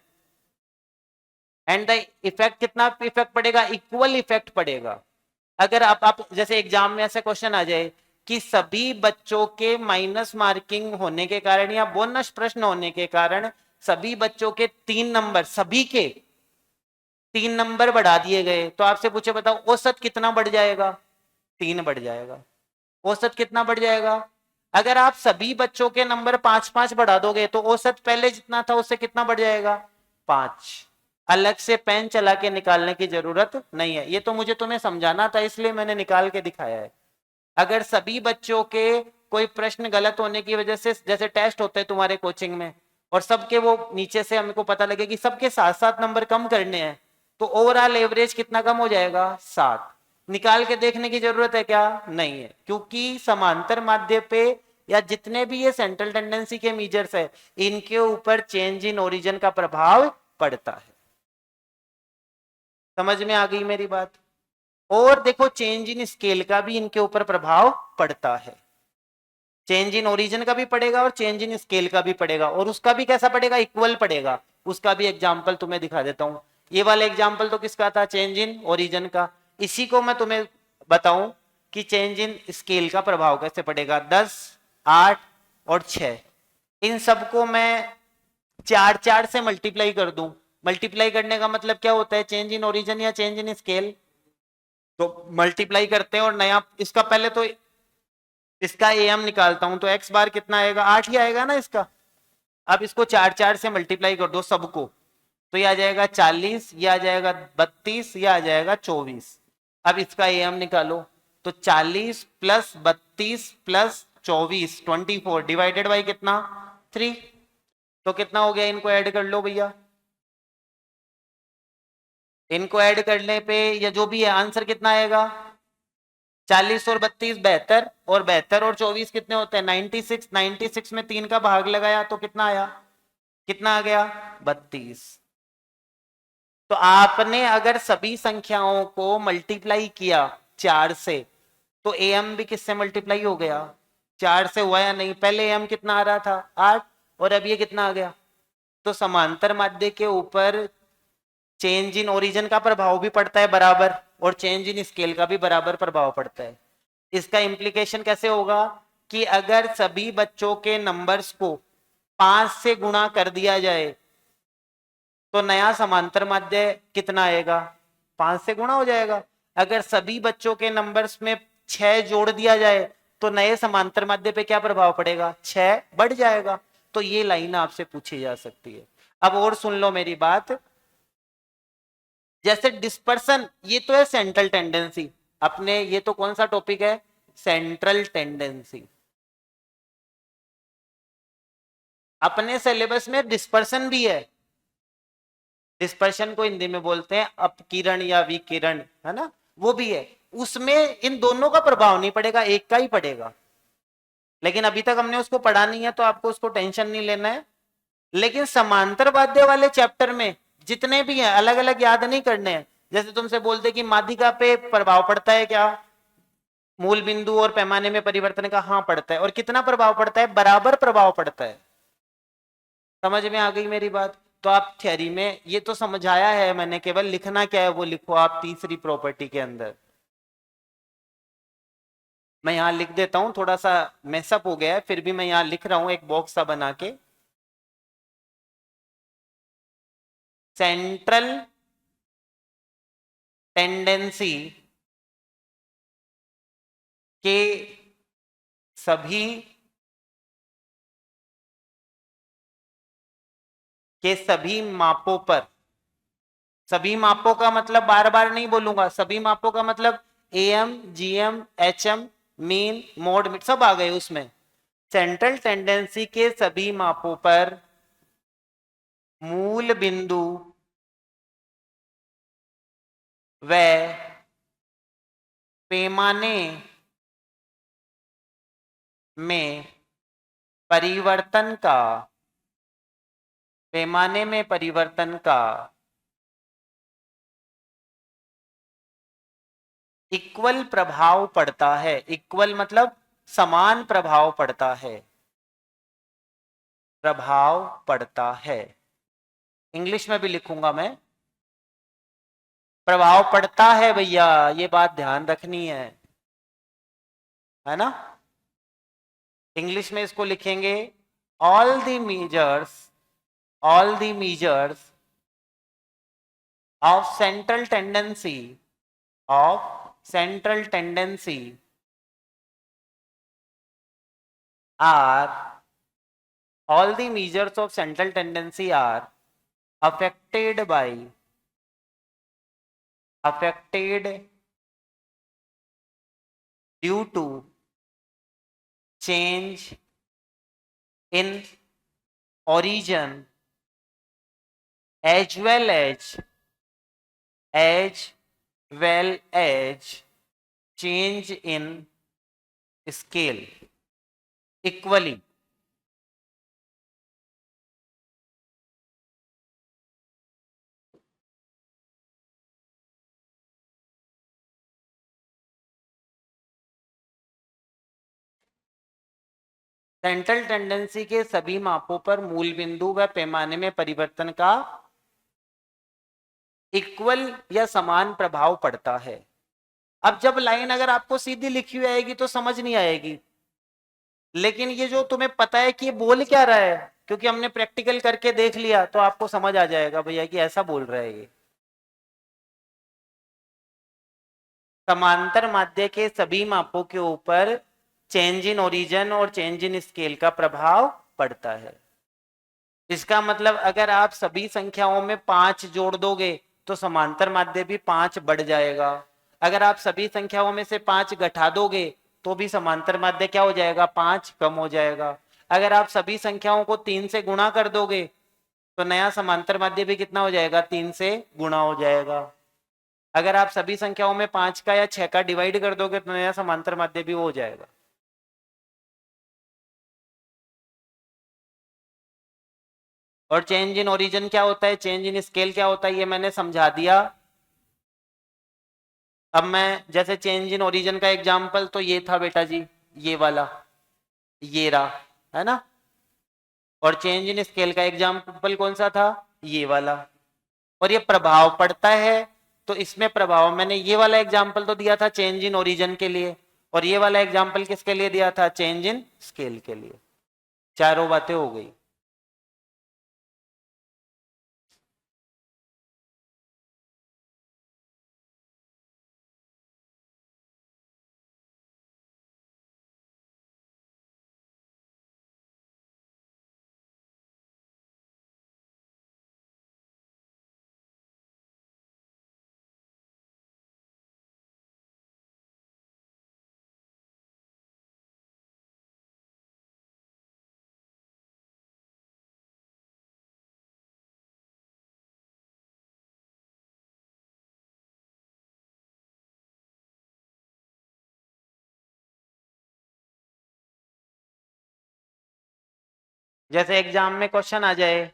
Speaker 1: and the effect कितना इफेक्ट पड़ेगा? इक्वल इफेक्ट पड़ेगा। अगर आप जैसे एग्जाम में ऐसे क्वेश्चन आ जाए कि सभी बच्चों के माइनस मार्किंग होने के कारण या बोनस प्रश्न होने के कारण सभी बच्चों के 3 नंबर, सभी के 3 नंबर बढ़ा दिए गए, तो आपसे पूछे बताओ औसत कितना बढ़ जाएगा? 3 बढ़ जाएगा। औसत कितना बढ़ जाएगा? अगर आप सभी बच्चों के नंबर 5 5 बढ़ा दोगे तो औसत पहले जितना था उससे कितना बढ़ जाएगा? 5। अलग से पेन चला के निकालने की जरूरत नहीं है। ये तो मुझे तुम्हें समझाना था, इसलिए मैंने निकाल के दिखाया है। अगर सभी बच्चों के कोई प्रश्न गलत होने की वजह से, जैसे टेस्ट होते हैं तुम्हारे कोचिंग में, और सबके वो नीचे से हमको पता लगे कि सबके 7-7 नंबर कम करने हैं, तो ओवरऑल एवरेज कितना कम हो जाएगा? 7। निकाल के देखने की जरूरत है क्या? नहीं है, क्योंकि समांतर माध्य पे या जितने भी ये सेंट्रल टेंडेंसी के मेजर्स है, इनके ऊपर चेंज इन ओरिजिन का प्रभाव पड़ता है। समझ में आ गई मेरी बात? और देखो, चेंज इन स्केल का भी इनके ऊपर प्रभाव पड़ता है। चेंज इन ओरिजिन का भी पड़ेगा और चेंज इन स्केल का भी पड़ेगा, और उसका भी कैसा पड़ेगा? इक्वल पड़ेगा। उसका भी एग्जाम्पल तुम्हें दिखा देता हूं। ये वाला एग्जाम्पल तो किसका था? चेंज इन ओरिजिन का। इसी को मैं तुम्हें बताऊं कि चेंज इन स्केल का प्रभाव कैसे पड़ेगा। 10, 8 और 6, इन सबको मैं 4-4 से मल्टीप्लाई कर दूं। मल्टीप्लाई करने का मतलब क्या होता है? चेंज इन ओरिजिन या चेंज इन स्केल। तो मल्टीप्लाई करते हैं और नया, इसका पहले तो इसका एम निकालता हूं, तो एक्स बार कितना आएगा? 8 ही आएगा ना इसका। अब इसको 4-4 से मल्टीप्लाई कर दो सबको, तो ये आ जाएगा 40, ये आ जाएगा 32, ये आ जाएगा 24। अब इसका एम निकालो, तो 40 प्लस 32 प्लस 24, 24 डिवाइडेड बाई कितना? 3। तो कितना हो गया? इनको ऐड कर लो भैया। इनको ऐड करने पे या जो भी है आंसर कितना आएगा? 40 और 32 72, और 72 और 24 कितने होते हैं? 96। 96 में 3 का भाग लगाया तो कितना आया? कितना आ गया? 32। तो आपने अगर सभी संख्याओं को मल्टीप्लाई किया 4 से, तो एम भी किससे मल्टीप्लाई हो गया? 4 से हुआ या नहीं? पहले एम कितना आ रहा था? 8, और अब ये कितना आ गया? तो समांतर माध्य के ऊपर चेंज इन ओरिजिन का प्रभाव भी पड़ता है बराबर, और चेंज इन स्केल का भी बराबर प्रभाव पड़ता है। इसका इंप्लीकेशन कैसे होगा कि अगर सभी बच्चों के नंबर्स को 5 से गुणा कर दिया जाए, तो नया समांतर माध्य कितना आएगा? 5 से गुणा हो जाएगा। अगर सभी बच्चों के नंबर्स में 6 जोड़ दिया जाए, तो नए समांतर माध्य पे क्या प्रभाव पड़ेगा? 6 बढ़ जाएगा। तो ये लाइन आपसे पूछी जा सकती है। अब और सुन लो मेरी बात। जैसे डिस्पर्सन, ये तो है सेंट्रल टेंडेंसी। अपने ये तो कौन सा टॉपिक है? Central tendency. अपने सिलेबस में डिस्पर्सन भी है। डिस्पर्शन को हिंदी में बोलते हैं अपकिरण या विकिरण, है ना? वो भी है। उसमें इन दोनों का प्रभाव नहीं पड़ेगा, एक का ही पड़ेगा। लेकिन अभी तक हमने उसको पढ़ा नहीं है, तो आपको उसको टेंशन नहीं लेना है। लेकिन समांतर वाद्य वाले चैप्टर में जितने भी हैं, अलग अलग याद नहीं करने हैं। जैसे तुमसे बोलते कि माध्यिका पे प्रभाव पड़ता है क्या? मूल बिंदु और पैमाने में परिवर्तन का? हाँ पड़ता है। और कितना प्रभाव पड़ता है? बराबर प्रभाव पड़ता है। समझ में आ गई मेरी बात? तो आप थ्योरी में ये तो समझाया है मैंने, केवल लिखना क्या है वो लिखो आप तीसरी प्रॉपर्टी के अंदर। मैं यहां लिख देता हूं, थोड़ा सा मैसअप हो गया है, फिर भी मैं यहां लिख रहा हूं एक बॉक्स सा बना के। सेंट्रल टेंडेंसी के सभी मापों पर, सभी मापों का मतलब बार बार नहीं बोलूंगा, सभी मापों का मतलब am, GM, HM, mean, mode, mid सब आ गए उसमें। सेंट्रल टेंडेंसी के सभी मापों पर मूल बिंदु व पैमाने में परिवर्तन का, पैमाने में परिवर्तन का इक्वल प्रभाव पड़ता है। इक्वल मतलब समान प्रभाव पड़ता है। प्रभाव पड़ता है, इंग्लिश में भी लिखूंगा मैं। प्रभाव पड़ता है भैया, ये बात ध्यान रखनी है ना? इंग्लिश में इसको लिखेंगे all the measures, all the measures of central tendency, of central tendency are, all the measures of central tendency are affected by affected due to change in origin as well as change in scale equally. Central tendency के सभी मापों पर मूल बिंदु व पैमाने में परिवर्तन का इक्वल या समान प्रभाव पड़ता है। अब जब लाइन अगर आपको सीधी लिखी हुई आएगी तो समझ नहीं आएगी, लेकिन ये जो तुम्हें पता है कि ये बोल क्या रहा है, क्योंकि हमने प्रैक्टिकल करके देख लिया, तो आपको समझ आ जाएगा भैया कि ऐसा बोल रहा है ये। समांतर माध्य के सभी मापों के ऊपर चेंज इन ओरिजिन और चेंज इन स्केल का प्रभाव पड़ता है। इसका मतलब अगर आप सभी संख्याओं में 5 जोड़ दोगे तो समांतर माध्य भी 5 बढ़ जाएगा। अगर आप सभी संख्याओं में से 5 घटा दोगे तो भी समांतर माध्य क्या हो जाएगा, 5 कम हो जाएगा। अगर आप सभी संख्याओं को 3 से गुणा कर दोगे तो नया समांतर माध्य भी कितना हो जाएगा, 3 से गुणा हो जाएगा। अगर आप सभी संख्याओं में 5 का या 6 का डिवाइड कर दोगे तो नया समांतर माध्य भी हो जाएगा। और चेंज इन ओरिजिन क्या होता है, चेंज इन स्केल क्या होता है, ये मैंने समझा दिया। अब मैं जैसे चेंज इन ओरिजिन का एग्जांपल तो ये था बेटा जी, ये वाला, ये रहा, है ना। और चेंज इन स्केल का एग्जांपल कौन सा था, ये वाला। और ये प्रभाव पड़ता है, तो इसमें प्रभाव मैंने ये वाला एग्जांपल तो दिया था चेंज इन ओरिजिन के लिए, और ये वाला एग्जांपल किसके लिए दिया था, चेंज इन स्केल के लिए। चारों बातें हो गई। जैसे एग्जाम में क्वेश्चन आ जाए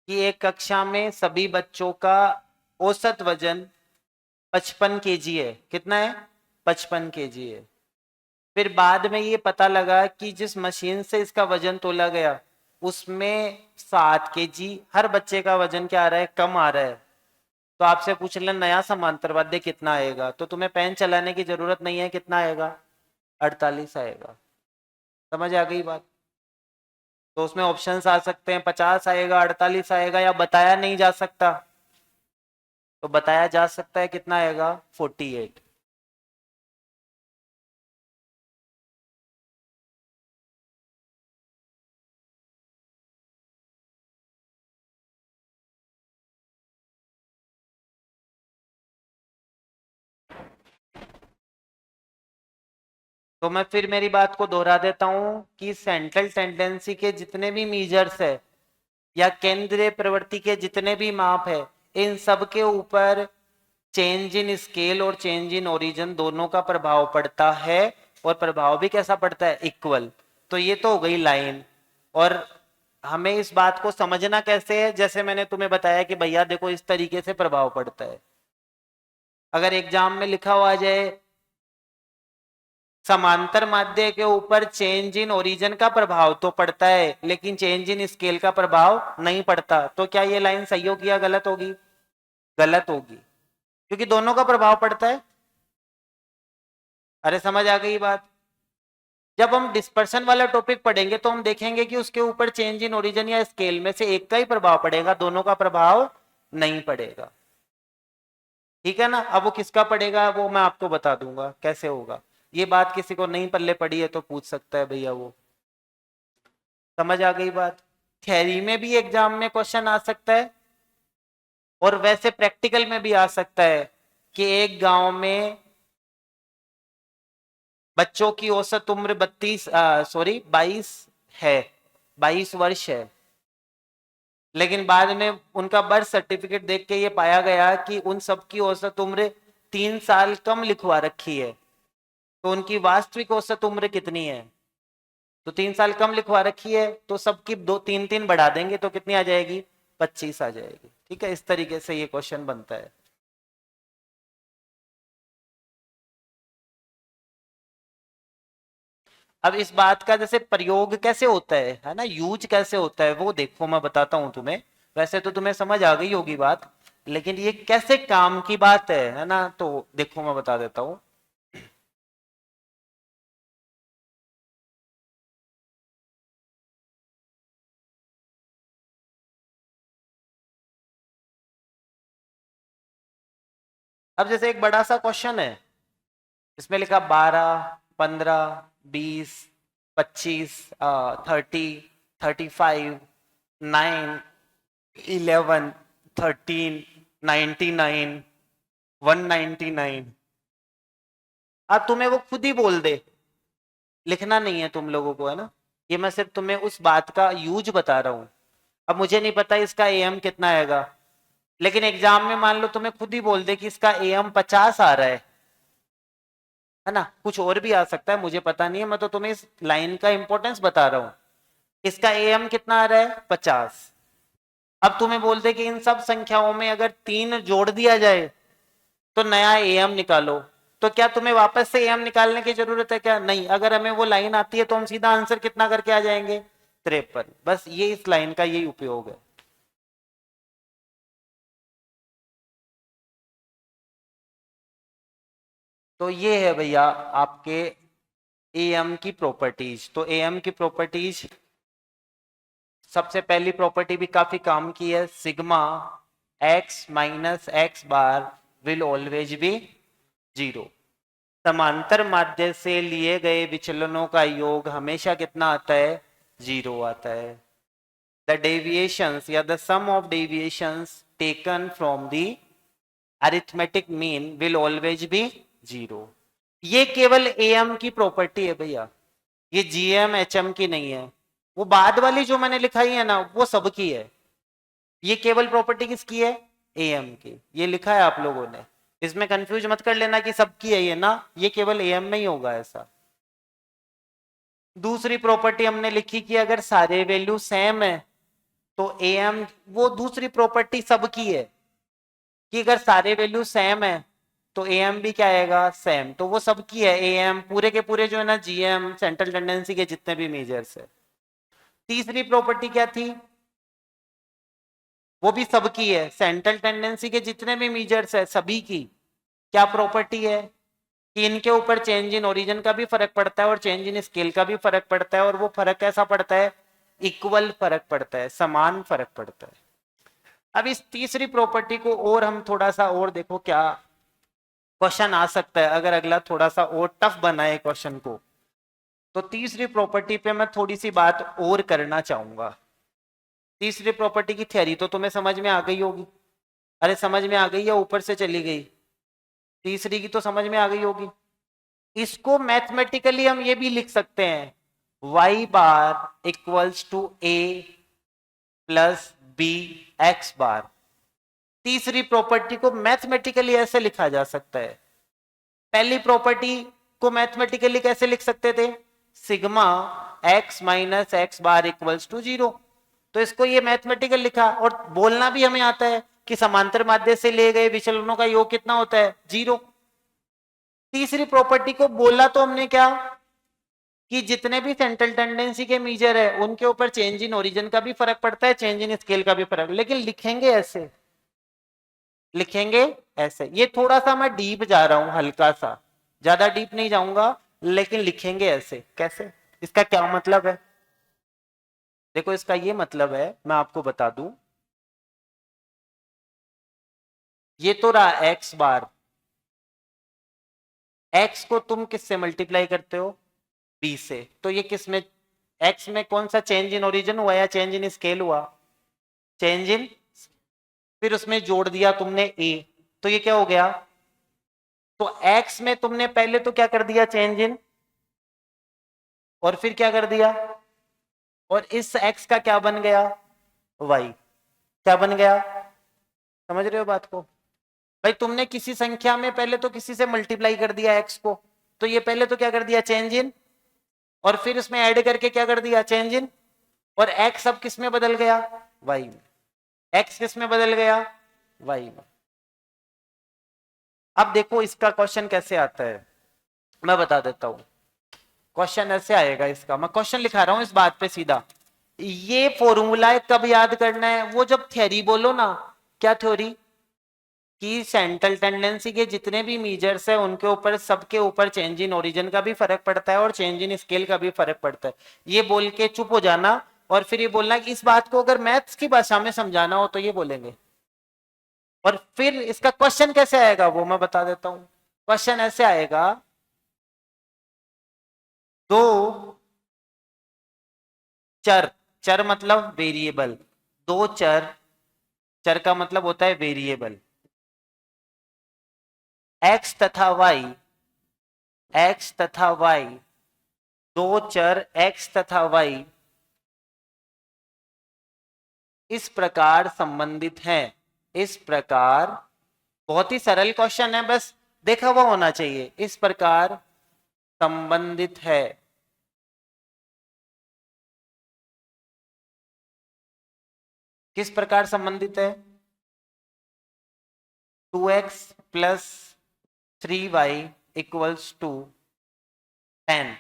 Speaker 1: कि एक कक्षा में सभी बच्चों का औसत वजन 55 kg है, कितना है, 55 kg है। फिर बाद में ये पता लगा कि जिस मशीन से इसका वजन तोला गया उसमें 7 kg हर बच्चे का वजन क्या आ रहा है, कम आ रहा है। तो आपसे पूछ लें नया समांतर माध्य कितना आएगा, तो तुम्हें पेन चलाने की जरूरत नहीं है, कितना आएगा, 48 आएगा। समझ आ गई बात। तो उसमें ऑप्शंस आ सकते हैं, 50 आएगा, 48 आएगा, या बताया नहीं जा सकता। तो बताया जा सकता है, कितना आएगा, 48। तो मैं फिर मेरी बात को दोहरा देता हूं कि सेंट्रल टेंडेंसी के जितने भी मीजर्स है या केंद्रीय प्रवृत्ति के जितने भी माप है, इन सब के ऊपर चेंज इन स्केल और चेंज इन ओरिजिन दोनों का प्रभाव पड़ता है। और प्रभाव भी कैसा पड़ता है, इक्वल। तो ये तो हो गई लाइन। और हमें इस बात को समझना कैसे है, जैसे मैंने तुम्हें बताया कि भैया देखो इस तरीके से प्रभाव पड़ता है। अगर एग्जाम में लिखा हुआ जाए समांतर माध्य के ऊपर चेंज इन ओरिजिन का प्रभाव तो पड़ता है लेकिन चेंज इन स्केल का प्रभाव नहीं पड़ता, तो क्या ये लाइन सही होगी या गलत होगी, गलत होगी, क्योंकि दोनों का प्रभाव पड़ता है। अरे समझ आ गई बात। जब हम डिस्पर्शन वाला टॉपिक पढ़ेंगे तो हम देखेंगे कि उसके ऊपर चेंज इन ओरिजिन या स्केल में से एक का ही प्रभाव पड़ेगा, दोनों का प्रभाव नहीं पड़ेगा। ठीक है ना। अब वो किसका पड़ेगा वो मैं आपको बता दूंगा कैसे होगा। ये बात किसी को नहीं पल्ले पड़ी है तो पूछ सकता है भैया वो। समझ आ गई बात। थ्योरी में भी एग्जाम में क्वेश्चन आ सकता है और वैसे प्रैक्टिकल में भी आ सकता है। कि एक गांव में बच्चों की औसत उम्र 22 है, 22 वर्ष है, लेकिन बाद में उनका बर्थ सर्टिफिकेट देख के ये पाया गया कि उन सब की औसत उम्र 3 साल कम लिखवा रखी है। तो उनकी वास्तविक औसत उम्र कितनी है? तो 3 साल कम लिखवा रखी है, तो सबकी दो तीन तीन बढ़ा देंगे तो कितनी आ जाएगी? 25 आ जाएगी। ठीक है, इस तरीके से ये क्वेश्चन बनता है। अब इस बात का जैसे प्रयोग कैसे होता है ना, यूज कैसे होता है, वो देखो मैं बताता हूं तुम्हें। वैसे तो तुम्हें समझ आ गई होगी बात, लेकिन ये कैसे काम की बात है ना, तो देखो मैं बता देता हूं। अब जैसे एक बड़ा सा क्वेश्चन है, इसमें लिखा 12, 15, 20, 25, 30, 35, 9, 11, 13, 99, 199। अब तुम्हें वो खुद ही बोल दे, लिखना नहीं है तुम लोगों को, है ना। ये मैं सिर्फ तुम्हें उस बात का यूज बता रहा हूं। अब मुझे नहीं पता इसका एम कितना आएगा, लेकिन एग्जाम में मान लो तुम्हें खुद ही बोल दे कि इसका एम 50 आ रहा है ना। कुछ और भी आ सकता है, मुझे पता नहीं है, मैं तो तुम्हें इस लाइन का इंपॉर्टेंस बता रहा हूं। इसका एम कितना आ रहा है? 50। अब तुम्हें बोल दे कि इन सब संख्याओं में अगर 3 जोड़ दिया जाए तो नया एम निकालो। तो क्या तुम्हें वापस से एम निकालने की जरूरत है क्या? नहीं। अगर हमें वो लाइन आती है तो हम सीधा आंसर कितना करके आ जाएंगे? 53। बस ये इस लाइन का यही उपयोग है। तो ये है भैया आपके एम की प्रॉपर्टीज। तो एम की प्रॉपर्टीज, सबसे पहली प्रॉपर्टी भी काफी काम की है, sigma x minus x bar will always be zero. समांतर माध्य से लिए गए विचलनों का योग हमेशा कितना आता है? जीरो आता है। द डेविएशंस या the sum of deviations taken from the arithmetic mean will always be zero. ये केवल एम की प्रॉपर्टी है भैया, ये जीएम एचएम की नहीं है। वो बाद वाली जो मैंने लिखाई है ना, वो सबकी है। ये केवल प्रॉपर्टी किसकी है? एएम की। ये लिखा है आप लोगों ने, इसमें कंफ्यूज मत कर लेना कि सबकी है ये ना, ये केवल एएम में ही होगा ऐसा। दूसरी प्रॉपर्टी हमने लिखी कि अगर सारे वैल्यू सेम है तो एएम, वो दूसरी प्रॉपर्टी सबकी है कि अगर सारे वैल्यू सेम है तो एएम भी क्या आएगा? सेम। तो वो सबकी है, एएम पूरे के पूरे जो है ना, जीएम सेंट्रल टेंडेंसी के जितने भी मेजर्स है। तीसरी प्रॉपर्टी क्या थी? वो भी सबकी है, सेंट्रल टेंडेंसी के जितने भी मेजर्स है सभी की क्या प्रॉपर्टी है? कि इनके ऊपर चेंज इन ओरिजिन का भी फर्क पड़ता है और चेंज इन स्केल का भी फर्क पड़ता है। और वो फर्क कैसा पड़ता है? इक्वल फर्क पड़ता है, समान फर्क पड़ता है। अब इस तीसरी प्रॉपर्टी को और हम थोड़ा सा और देखो, क्या क्वेश्चन आ सकता है अगर अगला थोड़ा सा और टफ बनाए क्वेश्चन को। तो तीसरी प्रॉपर्टी पे मैं थोड़ी सी बात और करना चाहूंगा। तीसरी प्रॉपर्टी की थ्योरी तो तुम्हें समझ में आ गई होगी। अरे समझ में आ गई या ऊपर से चली गई? तीसरी की तो समझ में आ गई होगी। इसको मैथमेटिकली हम ये भी लिख सकते हैं, y bar equals to a plus B X bar. तीसरी प्रॉपर्टी को मैथमेटिकली ऐसे लिखा जा सकता है। पहली प्रॉपर्टी को मैथमेटिकली कैसे लिख सकते थे? Sigma x minus x bar equals to zero. तो इसको ये मैथमेटिकल लिखा, और बोलना भी हमें आता है कि समांतर माध्य से लिए गए विचलनों का योग कितना होता है? जीरो। तीसरी प्रॉपर्टी को बोला तो हमने क्या, कि जितने भी सेंट्रल टेंडेंसी के मेजर है उनके ऊपर चेंज इन ओरिजिन का भी फर्क पड़ता है, चेंज इन स्केल का भी फर्क। लेकिन लिखेंगे ऐसे, लिखेंगे ऐसे। ये थोड़ा सा मैं डीप जा रहा हूं, हल्का सा, ज्यादा डीप नहीं जाऊंगा, लेकिन लिखेंगे ऐसे। कैसे? इसका क्या मतलब है? देखो इसका ये मतलब है, मैं आपको बता दूं। ये तो रहा एक्स बार, एक्स को तुम किससे मल्टीप्लाई करते हो? बी से। तो ये किस में, एक्स में कौन सा चेंज इन ओरिजिन हुआ या चेंज इन स्केल हुआ? Change in. फिर उसमें जोड़ दिया तुमने ए, तो ये क्या हो गया? तो x में तुमने पहले तो क्या कर दिया, चेंज इन, और फिर क्या कर दिया, और इस x का क्या बन गया, y, क्या बन गया, समझ रहे हो बात को। भाई तुमने किसी संख्या में पहले तो किसी से मल्टीप्लाई कर दिया x को, तो ये पहले तो क्या कर दिया, चेंज इन, और फिर इसमें ऐड करके क्या कर दिया, चेंज इन, और x अब किस में बदल गया, y में, x किस में बदल गया, y में। अब देखो इसका क्वेश्चन कैसे आता है, मैं बता देता हूं। क्वेश्चन ऐसे आएगा इसका, मैं क्वेश्चन लिखा रहा हूं इस बात पे सीधा। ये फॉर्मूला कब याद करना है, वो जब थ्योरी बोलो ना, क्या थ्योरी, कि सेंट्रल टेंडेंसी के जितने भी मेजर्स है उनके ऊपर, सबके ऊपर चेंज इन ओरिजिन का भी फर्क पड़ता है और चेंज इन स्केल का भी फर्क पड़ता है। ये बोल के चुप हो जाना, और फिर ये बोलना कि इस बात को अगर मैथ्स की भाषा में समझाना हो तो ये बोलेंगे। और फिर इसका क्वेश्चन कैसे आएगा वो मैं बता देता हूं। क्वेश्चन ऐसे आएगा, दो चर, चर मतलब वेरिएबल, दो चर, चर का मतलब होता है वेरिएबल, x तथा y, x तथा y, दो चर x तथा y इस प्रकार संबंधित हैं, इस प्रकार, बहुत ही सरल क्वेश्चन है, बस देखा हुआ होना चाहिए, इस प्रकार संबंधित है। किस प्रकार संबंधित है, 2x plus 3y equals to 10,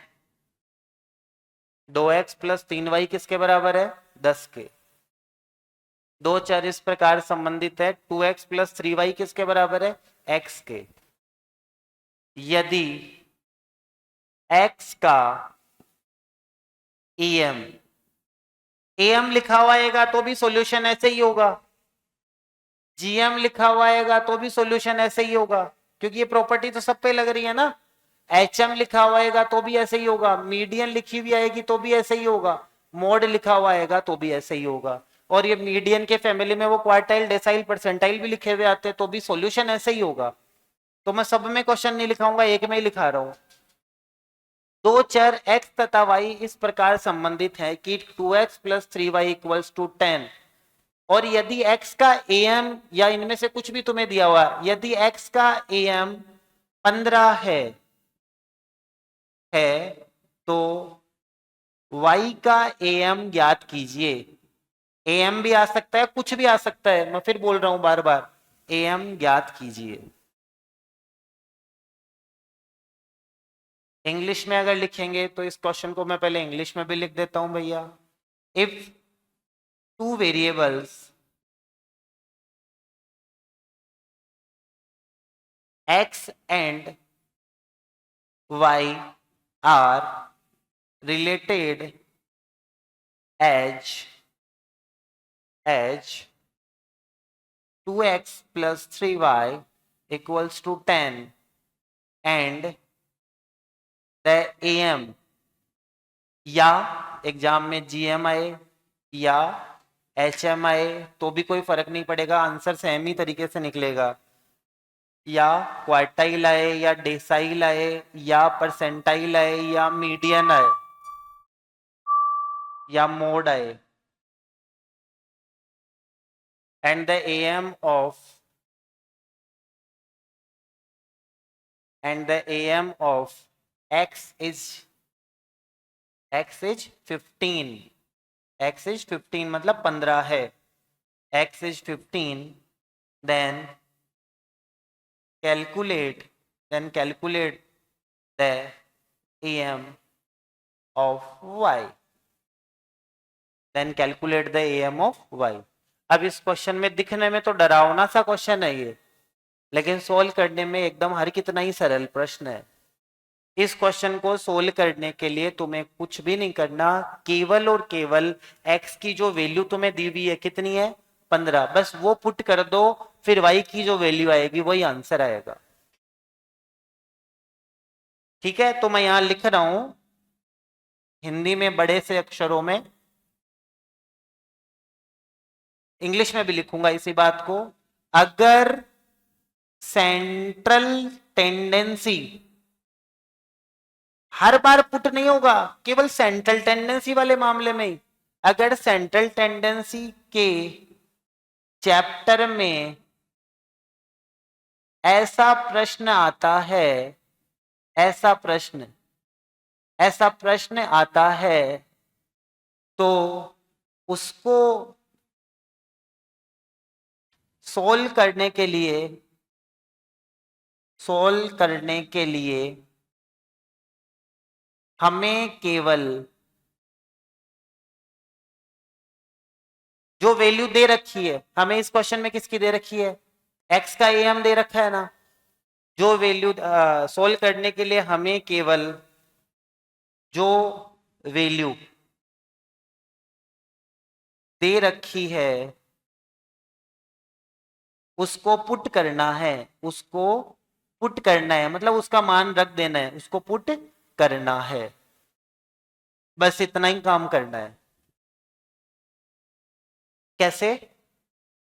Speaker 1: 2x plus 3y किसके बराबर है, 10 के। दो चर इस प्रकार संबंधित है, 2x प्लस 3y किसके बराबर है, x के। यदि x का am लिखा हुआ आएगा तो भी सॉल्यूशन ऐसे ही होगा, gm लिखा हुआ आएगा तो भी सॉल्यूशन ऐसे ही होगा, क्योंकि ये प्रॉपर्टी तो सब पे लग रही है ना। hm लिखा हुआ आएगा तो भी ऐसे ही होगा, मीडियन लिखी हुई आएगी तो भी ऐसे ही होगा, मोड लिखा हुआ आएगा तो भी ऐसे ही होगा। और ये मीडियन के फैमिली में वो क्वार्टाइल, डेसाइल, परसेंटाइल भी लिखे हुए आते हैं तो भी सॉल्यूशन ऐसे ही होगा। तो मैं सब में क्वेश्चन नहीं लिखाऊंगा, एक में ही लिखा रहा हूं। दो चर x तथा y इस प्रकार संबंधित हैं कि 2x plus 3y equals to 10, और यदि x का am या इनमें से कुछ भी तुम्हें दिया हुआ, यदि x का am 15 है तो y का am ज्ञात कीजिए। am भी आ सकता है, कुछ भी आ सकता है, मैं फिर बोल रहा हूं बार बार, am ज्ञात कीजिए। इंग्लिश में अगर लिखेंगे तो इस क्वेश्चन को मैं पहले इंग्लिश में भी लिख देता हूं भैया। If two variables x and y are related as 2x plus 3y equals to 10 and the am, या एग्जाम में gm आए या hm आए तो भी कोई फर्क नहीं पड़ेगा, आंसर सेम ही तरीके से निकलेगा, या क्वार्टाइल आए या डेसाइल आए या परसेंटाइल आए या मीडियन आए या मोड आए, and the am of x is 15, x is 15 मतलब 15 है, x is 15, then calculate the am of y, then calculate the am of y। अब इस क्वेश्चन में दिखने में तो डरावना सा क्वेश्चन है ये, लेकिन सोल्व करने में एकदम हर कितना ही सरल प्रश्न है। इस क्वेश्चन को सोल्व करने के लिए तुम्हें कुछ भी नहीं करना, केवल और केवल x की जो वैल्यू तुम्हें दी हुई है कितनी है, 15, बस वो पुट कर दो, फिर y की जो वैल्यू आएगी वही आंसर आएगा। ठीक है, तो मैं यहां लिख रहा हूं हिंदी में बड़े से अक्षरों में, इंग्लिश में भी लिखूंगा इसी बात को। अगर सेंट्रल टेंडेंसी हर बार पुट नहीं होगा, केवल सेंट्रल टेंडेंसी वाले मामले में ही। अगर सेंट्रल टेंडेंसी के चैप्टर में ऐसा प्रश्न आता है, ऐसा प्रश्न आता है, तो उसको सोल्व करने के लिए हमें केवल जो वैल्यू दे रखी है, हमें इस क्वेश्चन में किसकी दे रखी है, एक्स का एम दे रखा है ना, जो वैल्यू सोल्व करने के लिए हमें केवल जो वैल्यू दे रखी है उसको पुट करना है, उसको पुट करना है, मतलब उसका मान रख देना है, उसको पुट करना है, बस इतना ही काम करना है। कैसे?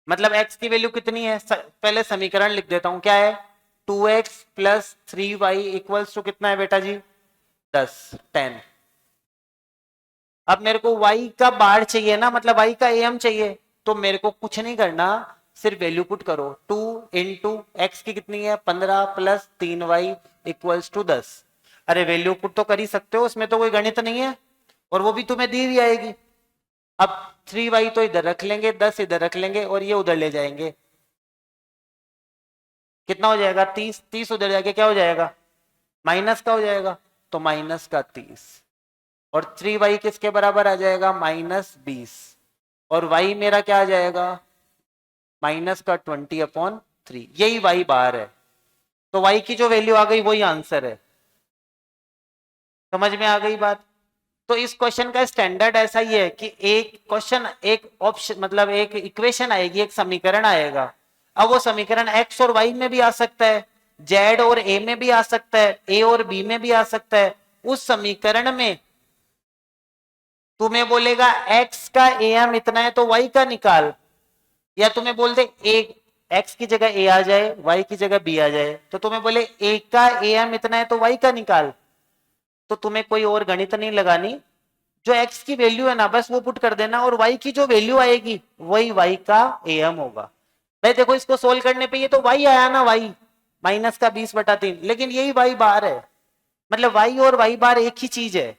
Speaker 1: मतलब x की वैल्यू कितनी है, पहले समीकरण लिख देता हूं, क्या है, 2x plus 3y equals to कितना है बेटा जी, 10। अब मेरे को y का बार चाहिए ना, मतलब y का am चाहिए, तो मेरे को कुछ नहीं करना, सिर्फ वैल्यू पुट करो, 2 इंटू एक्स की कितनी है 15 प्लस 3y इक्वल्स टू 10। अरे वैल्यू पुट तो कर ही सकते हो, उसमें तो कोई गणित नहीं है, और वो भी तुम्हें दी हुई आएगी। अब 3y तो इधर रख लेंगे, 10 इधर रख लेंगे, और ये उधर ले जाएंगे, कितना हो जाएगा 30, 30 उधर जाके क्या हो जाएगा, माइनस का हो जाएगा, तो माइनस का 30, और 3y किसके बराबर आ जाएगा, -20, और y मेरा क्या आ जाएगा, माइनस का 20/3, यही y बार है। तो y की जो वैल्यू आ गई वही आंसर है। समझ में आ गई बात? तो इस क्वेश्चन का स्टैंडर्ड ऐसा ही है कि एक क्वेश्चन, एक ऑप्शन, मतलब एक इक्वेशन आएगी, एक समीकरण आएगा। अब वो समीकरण x और y में भी आ सकता है, z और a में भी आ सकता है, a और b में भी आ सकता है। उस समीकरण में तुम्हें बोलेगा x का am इतना है तो y का निकाल, या तुम्हें बोल दे एक x की जगह a आ जाए, y की जगह b आ जाए, तो तुम्हें बोले a का am इतना है तो y का निकाल, तो तुम्हें कोई और गणित नहीं लगानी, जो x की वैल्यू है ना बस वो पुट कर देना, और y की जो वैल्यू आएगी वही y का am होगा। भाई देखो इसको सोल्व करने पे ये तो y आया ना, y -20/3, लेकिन यही y बार है, मतलब y और y बार एक ही चीज है।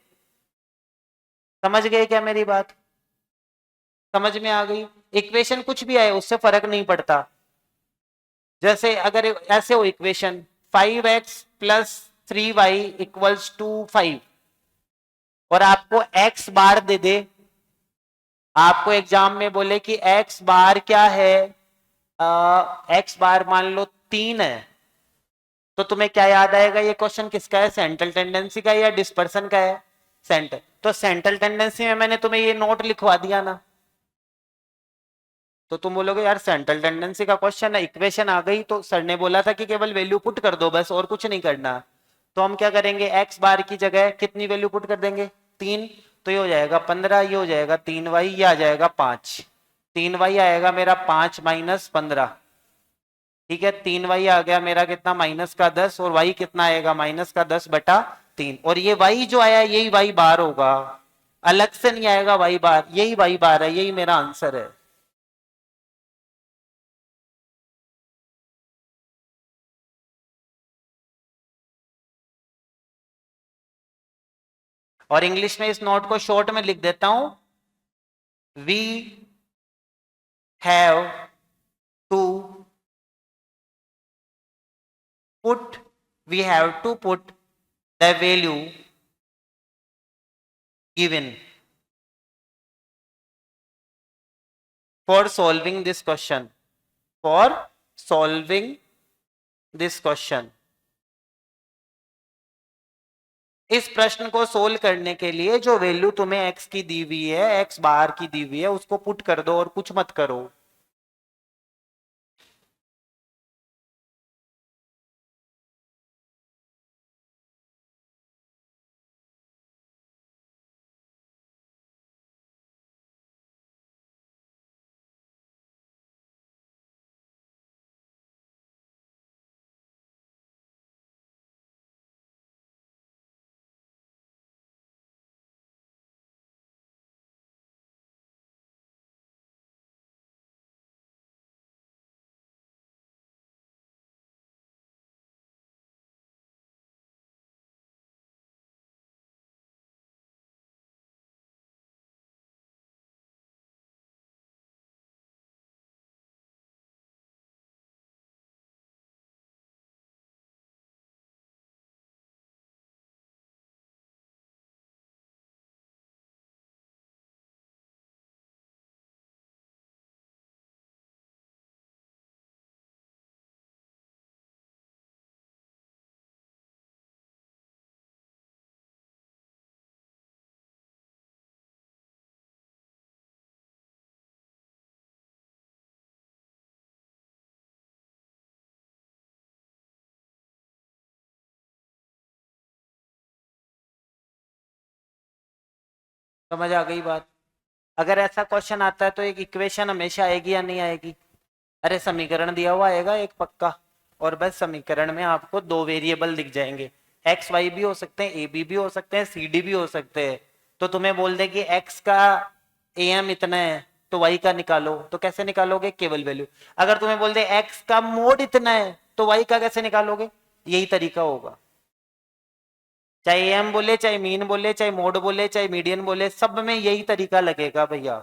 Speaker 1: समझ गए क्या मेरी बात? समझ में आ गई? इक्वेशन कुछ भी आए उससे फर्क नहीं पड़ता। जैसे अगर ऐसे हो equation 5x plus 3y equals to 5, और आपको x बार दे दे, आपको एग्जाम में बोले कि x बार क्या है, x बार मान लो 3 है, तो तुम्हें क्या याद आएगा, ये क्वेश्चन किसका है, सेंट्रल टेंडेंसी का या डिस्पर्सन का है, सेंटर। तो सेंट्रल टेंडेंसी में मैंने तुम्हें ये नोट लिखवा दिया ना, तो तुम बोलोगे यार सेंट्रल टेंडेंसी का क्वेश्चन है, इक्वेशन आ गई, तो सर ने बोला था कि केवल वैल्यू पुट कर दो बस, और कुछ नहीं करना। तो हम क्या करेंगे, x बार की जगह कितनी वैल्यू पुट कर देंगे, 3, तो ये हो जाएगा 15, ये हो जाएगा 3y, ये आ जाएगा 5, 3y आएगा मेरा 5 माइनस 15, ठीक है, 3y आ गया मेरा कितना, -10, और y कितना आएगा, -10/3, और ये y जो आया यही y बार होगा, अलग से नहीं आएगा y बार, यही y बार है, यही मेरा आंसर है। और इंग्लिश में इस नोट को शॉर्ट में लिख देता हूं, we have to put we have to put the value given for solving this question, for solving this question. इस प्रश्न को सोल्व करने के लिए जो वैल्यू तुम्हें x की दी हुई है, x बार की दी हुई है, उसको पुट कर दो और कुछ मत करो। समझ आ गई बात? अगर ऐसा क्वेश्चन आता है तो एक इक्वेशन हमेशा आएगी या नहीं आएगी? अरे समीकरण दिया हुआ आएगा एक पक्का, और बस समीकरण में आपको दो वेरिएबल दिख जाएंगे, एक्स वाई भी हो सकते हैं, ए बी भी हो सकते हैं, सी डी भी हो सकते हैं। तो तुम्हें बोल दे कि एक्स का ए एम इतना है तो वाई का निकालो, तो कैसे निकालोगे? केवल वैल्यू। अगर तुम्हें बोल दे एक्स का मोड इतना है तो वाई का कैसे निकालोगे? यही तरीका होगा। चाहे एम बोले, चाहे मीन बोले, चाहे मोड बोले, चाहे मीडियन बोले, सब में यही तरीका लगेगा भैया।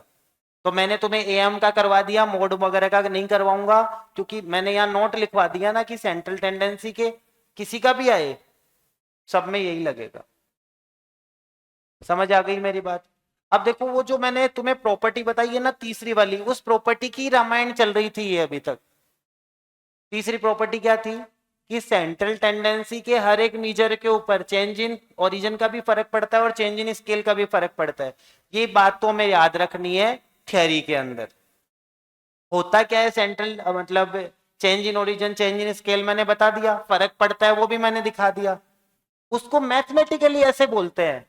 Speaker 1: तो मैंने तुम्हें एएम का करवा दिया, मोड वगैरह का नहीं करवाऊंगा, क्योंकि मैंने यहाँ नोट लिखवा दिया ना कि सेंट्रल टेंडेंसी के किसी का भी आए, सब में यही लगेगा। समझ आ गई मेरी बात? अब देखो वो जो मैंने तुम्हें प्रॉपर्टी बताई है ना तीसरी वाली, उस प्रॉपर्टी की रामायण चल रही थी ये अभी तक। तीसरी प्रॉपर्टी क्या थी? कि सेंट्रल टेंडेंसी के हर एक मीजर के ऊपर चेंज इन ओरिजिन का भी फर्क पड़ता है और चेंज इन स्केल का भी फर्क पड़ता है। ये बात तो हमें याद रखनी है थ्योरी के अंदर। होता क्या है सेंट्रल मतलब change in origin change in scale मैंने बता दिया, फर्क पड़ता है वो भी मैंने दिखा दिया। उसको मैथमेटिकली ऐसे बोलते हैं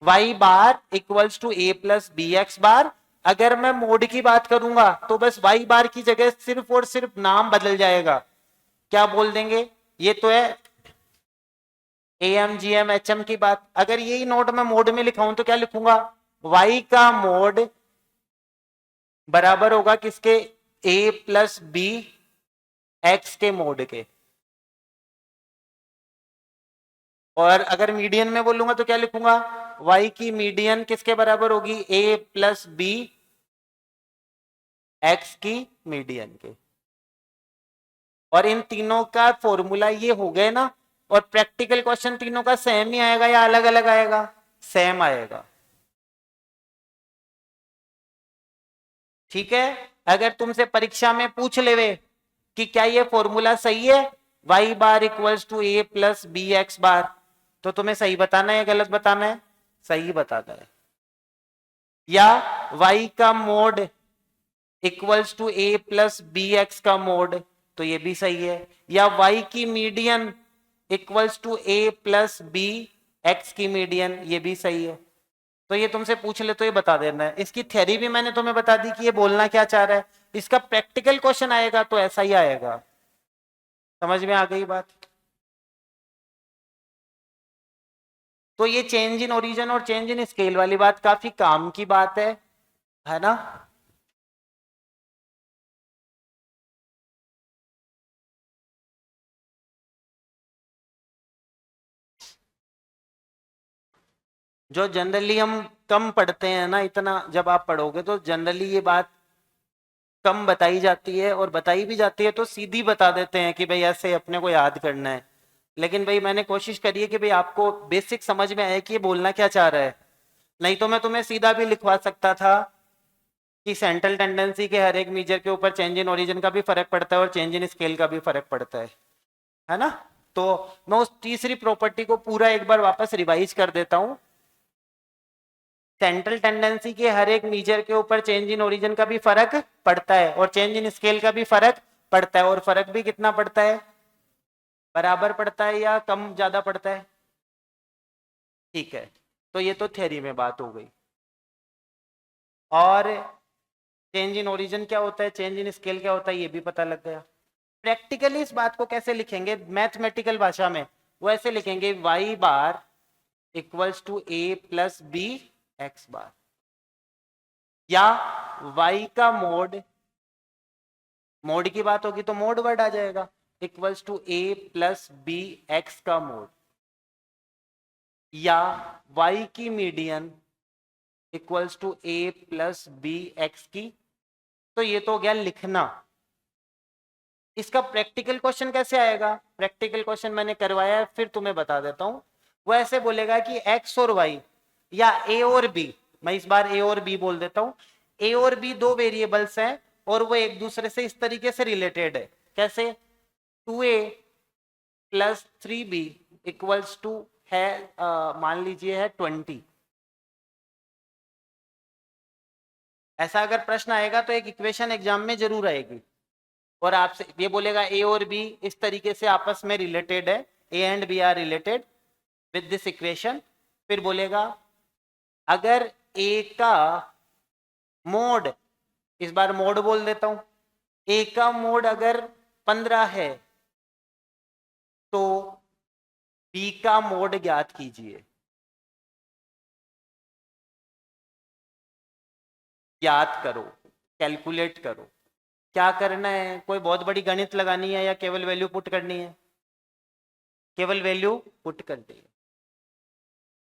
Speaker 1: y bar equals to a plus B X bar. अगर मैं मोड की बात करूंगा तो बस y बार की जगह सिर्फ और सिर्फ नाम बदल जाएगा। क्या बोल देंगे? ये तो है M G M H M की बात। अगर यही नोट मैं मोड में लिखाऊं तो क्या लिखूंगा? y का मोड बराबर होगा किसके? a प्लस बी एक्स के मोड के। और अगर मीडियन में बोलूंगा तो क्या लिखूंगा? y की मीडियन किसके बराबर होगी? a प्लस बी एक्स की मीडियन के। और इन तीनों का फॉर्मूला ये हो गए ना। और प्रैक्टिकल क्वेश्चन तीनों का सेम ही आएगा या अलग अलग आएगा? सेम आएगा। ठीक है। अगर तुमसे परीक्षा में पूछ लेवे कि क्या ये फॉर्मूला सही है, y bar equals to a plus B X bar, तो तुम्हें सही बताना है गलत बताना है? सही बताना है। या y का mode equals to a plus B X का मोड, तो ये भी सही है। या y की median equals to a plus B X की मीडियन, ये भी सही है। तो ये तुमसे पूछ ले तो ये बता देना है। इसकी थ्योरी भी मैंने तुम्हें बता दी कि ये बोलना क्या चाह रहा है। इसका प्रैक्टिकल क्वेश्चन आएगा तो ऐसा ही आएगा। समझ में आ गई बात? तो ये चेंज इन ओरिजिन और चेंज इन स्केल वाली बात काफी काम की बात है ना? जो जनरली हम कम पढ़ते हैं ना, इतना जब आप पढ़ोगे तो जनरली ये बात कम बताई जाती है, और बताई भी जाती है तो सीधी बता देते हैं कि भाई ऐसे अपने को याद करना है। लेकिन भाई मैंने कोशिश करी है कि भाई आपको बेसिक समझ में आए कि ये बोलना क्या चाह रहा है। नहीं तो मैं तुम्हें सीधा भी लिखवा सकता था कि सेंट्रल टेंडेंसी के हर एक मीजर के ऊपर चेंज इन ओरिजिन का भी फर्क पड़ता है और चेंज इन स्केल का भी फर्क पड़ता है ना? तो मैं उस तीसरी प्रॉपर्टी को पूरा एक बार वापस रिवाइज कर देता हूं। सेंट्रल टेंडेंसी के हर एक मीजर के ऊपर चेंज इन ओरिजिन का भी फर्क पड़ता है और चेंज इन स्केल का भी फर्क पड़ता है, और फर्क भी कितना पड़ता है? बराबर पड़ता है या कम ज्यादा पड़ता है? ठीक है। तो ये तो थ्योरी में बात हो गई। और चेंज इन ओरिजिन क्या होता है, चेंज इन स्केल क्या होता है, ये भी पता लग गया। प्रैक्टिकली इस बात को कैसे लिखेंगे मैथमेटिकल भाषा में? वो ऐसे लिखेंगे y bar equals to a plus B X bar. या y का मोड, मोड की बात होगी तो मोड वर्ड आ जाएगा, equals to a plus B X का मोड। या y की median equals to a plus B X की। तो ये तो हो गया लिखना। इसका प्रैक्टिकल क्वेश्चन कैसे आएगा? प्रैक्टिकल क्वेश्चन मैंने करवाया है, फिर तुम्हें बता देता हूं। वो ऐसे बोलेगा कि x और y या a और b, मैं इस बार a और b बोल देता हूं। a और b दो वेरिएबल्स हैं और वो एक दूसरे से इस तरीके से रिलेटेड है। कैसे? 2a plus 3b equals to है मान लीजिए है 20। ऐसा अगर प्रश्न आएगा तो एक इक्वेशन एग्जाम में जरूर आएगी और आपसे ये बोलेगा ए और बी इस तरीके से आपस में रिलेटेड है, A and B are related with this equation. फिर बोलेगा अगर ए का मोड, इस बार मोड बोल देता हूं, ए का मोड अगर 15 है तो बी का मोड ज्ञात कीजिए। याद करो, कैलकुलेट करो, क्या करना है? कोई बहुत बड़ी गणित लगानी है या केवल वैल्यू पुट करनी है? केवल वैल्यू पुट करनी है।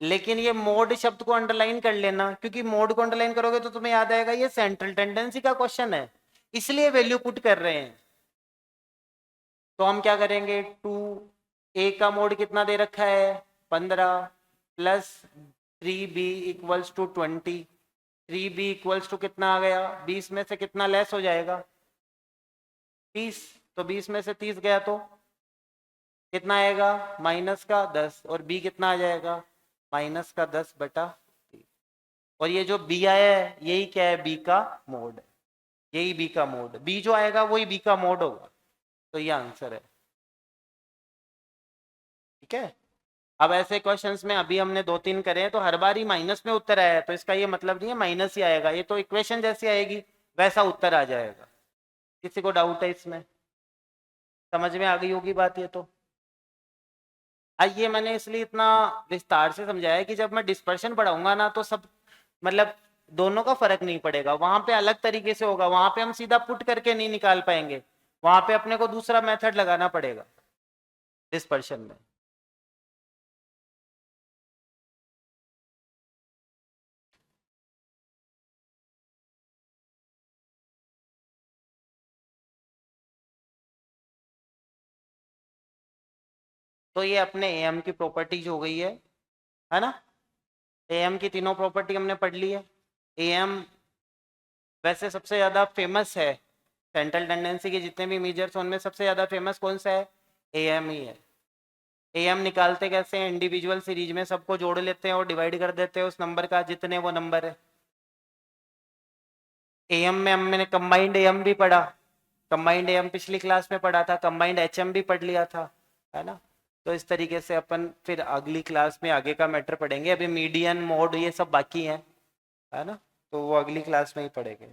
Speaker 1: लेकिन ये मोड शब्द को अंडरलाइन कर लेना, क्योंकि मोड को अंडरलाइन करोगे तो तुम्हें याद आएगा ये सेंट्रल टेंडेंसी का क्वेश्चन है, इसलिए वैल्यू पुट कर रहे हैं। तो हम क्या करेंगे, 2a का मोड कितना दे रखा है 15 plus 3b equals to 20, 3b equals to कितना आ गया, 20 में से कितना लेस हो जाएगा 30, तो 20 में से 30 गया तो कितना आएगा माइनस का 10, और b कितना आ जाएगा माइनस का 10/30। और ये जो b आया है यही क्या है, b का मोड है, यही b का मोड, b जो आएगा वही b का मोड होगा, तो ये आंसर है। ठीक है। अब ऐसे क्वेश्चंस में अभी हमने 2-3 करे हैं तो हर बार ही माइनस में उत्तर आया है, तो इसका ये मतलब नहीं है माइनस ही आएगा, ये तो इक्वेशन जैसी आएगी वैसा उत्तर आ जाएगा। किसी को डाउट है इसमें? समझ में आ गई होगी बात ये तो। ये मैंने इसलिए इतना विस्तार से समझाया है कि जब मैं डिस्पर्शन पढ़ाऊंगा ना तो सब मतलब दोनों का फर्क नहीं पड़ेगा, वहां पे अलग तरीके से होगा, वहां पे हम सीधा पुट करके नहीं निकाल पाएंगे, वहां पे अपने को दूसरा मेथड लगाना पड़ेगा डिस्पर्शन में। तो ये अपने एम की प्रॉपर्टीज हो गई है ना? एम की तीनों प्रॉपर्टी हमने पढ़ ली है। एम वैसे सबसे ज्यादा फेमस है, सेंट्रल टेंडेंसी के जितने भी मेजर्स उनमें सबसे ज्यादा फेमस कौन सा है, एम ही है। एम निकालते कैसे हैं, इंडिविजुअल सीरीज में सबको जोड़ लेते हैं और डिवाइड कर देते हैं उस नंबर का जितने वो नंबर है। एम में हमने कंबाइंड एम भी पढ़ा, कंबाइंड एम पिछली क्लास में पढ़ा था, कंबाइंड एचएम भी पढ़ लिया था, है ना? तो इस तरीके से अपन फिर अगली क्लास में आगे का मैटर पढ़ेंगे, अभी मीडियन मोड ये सब बाकी है ना? तो वो अगली क्लास में ही पढ़ेंगे।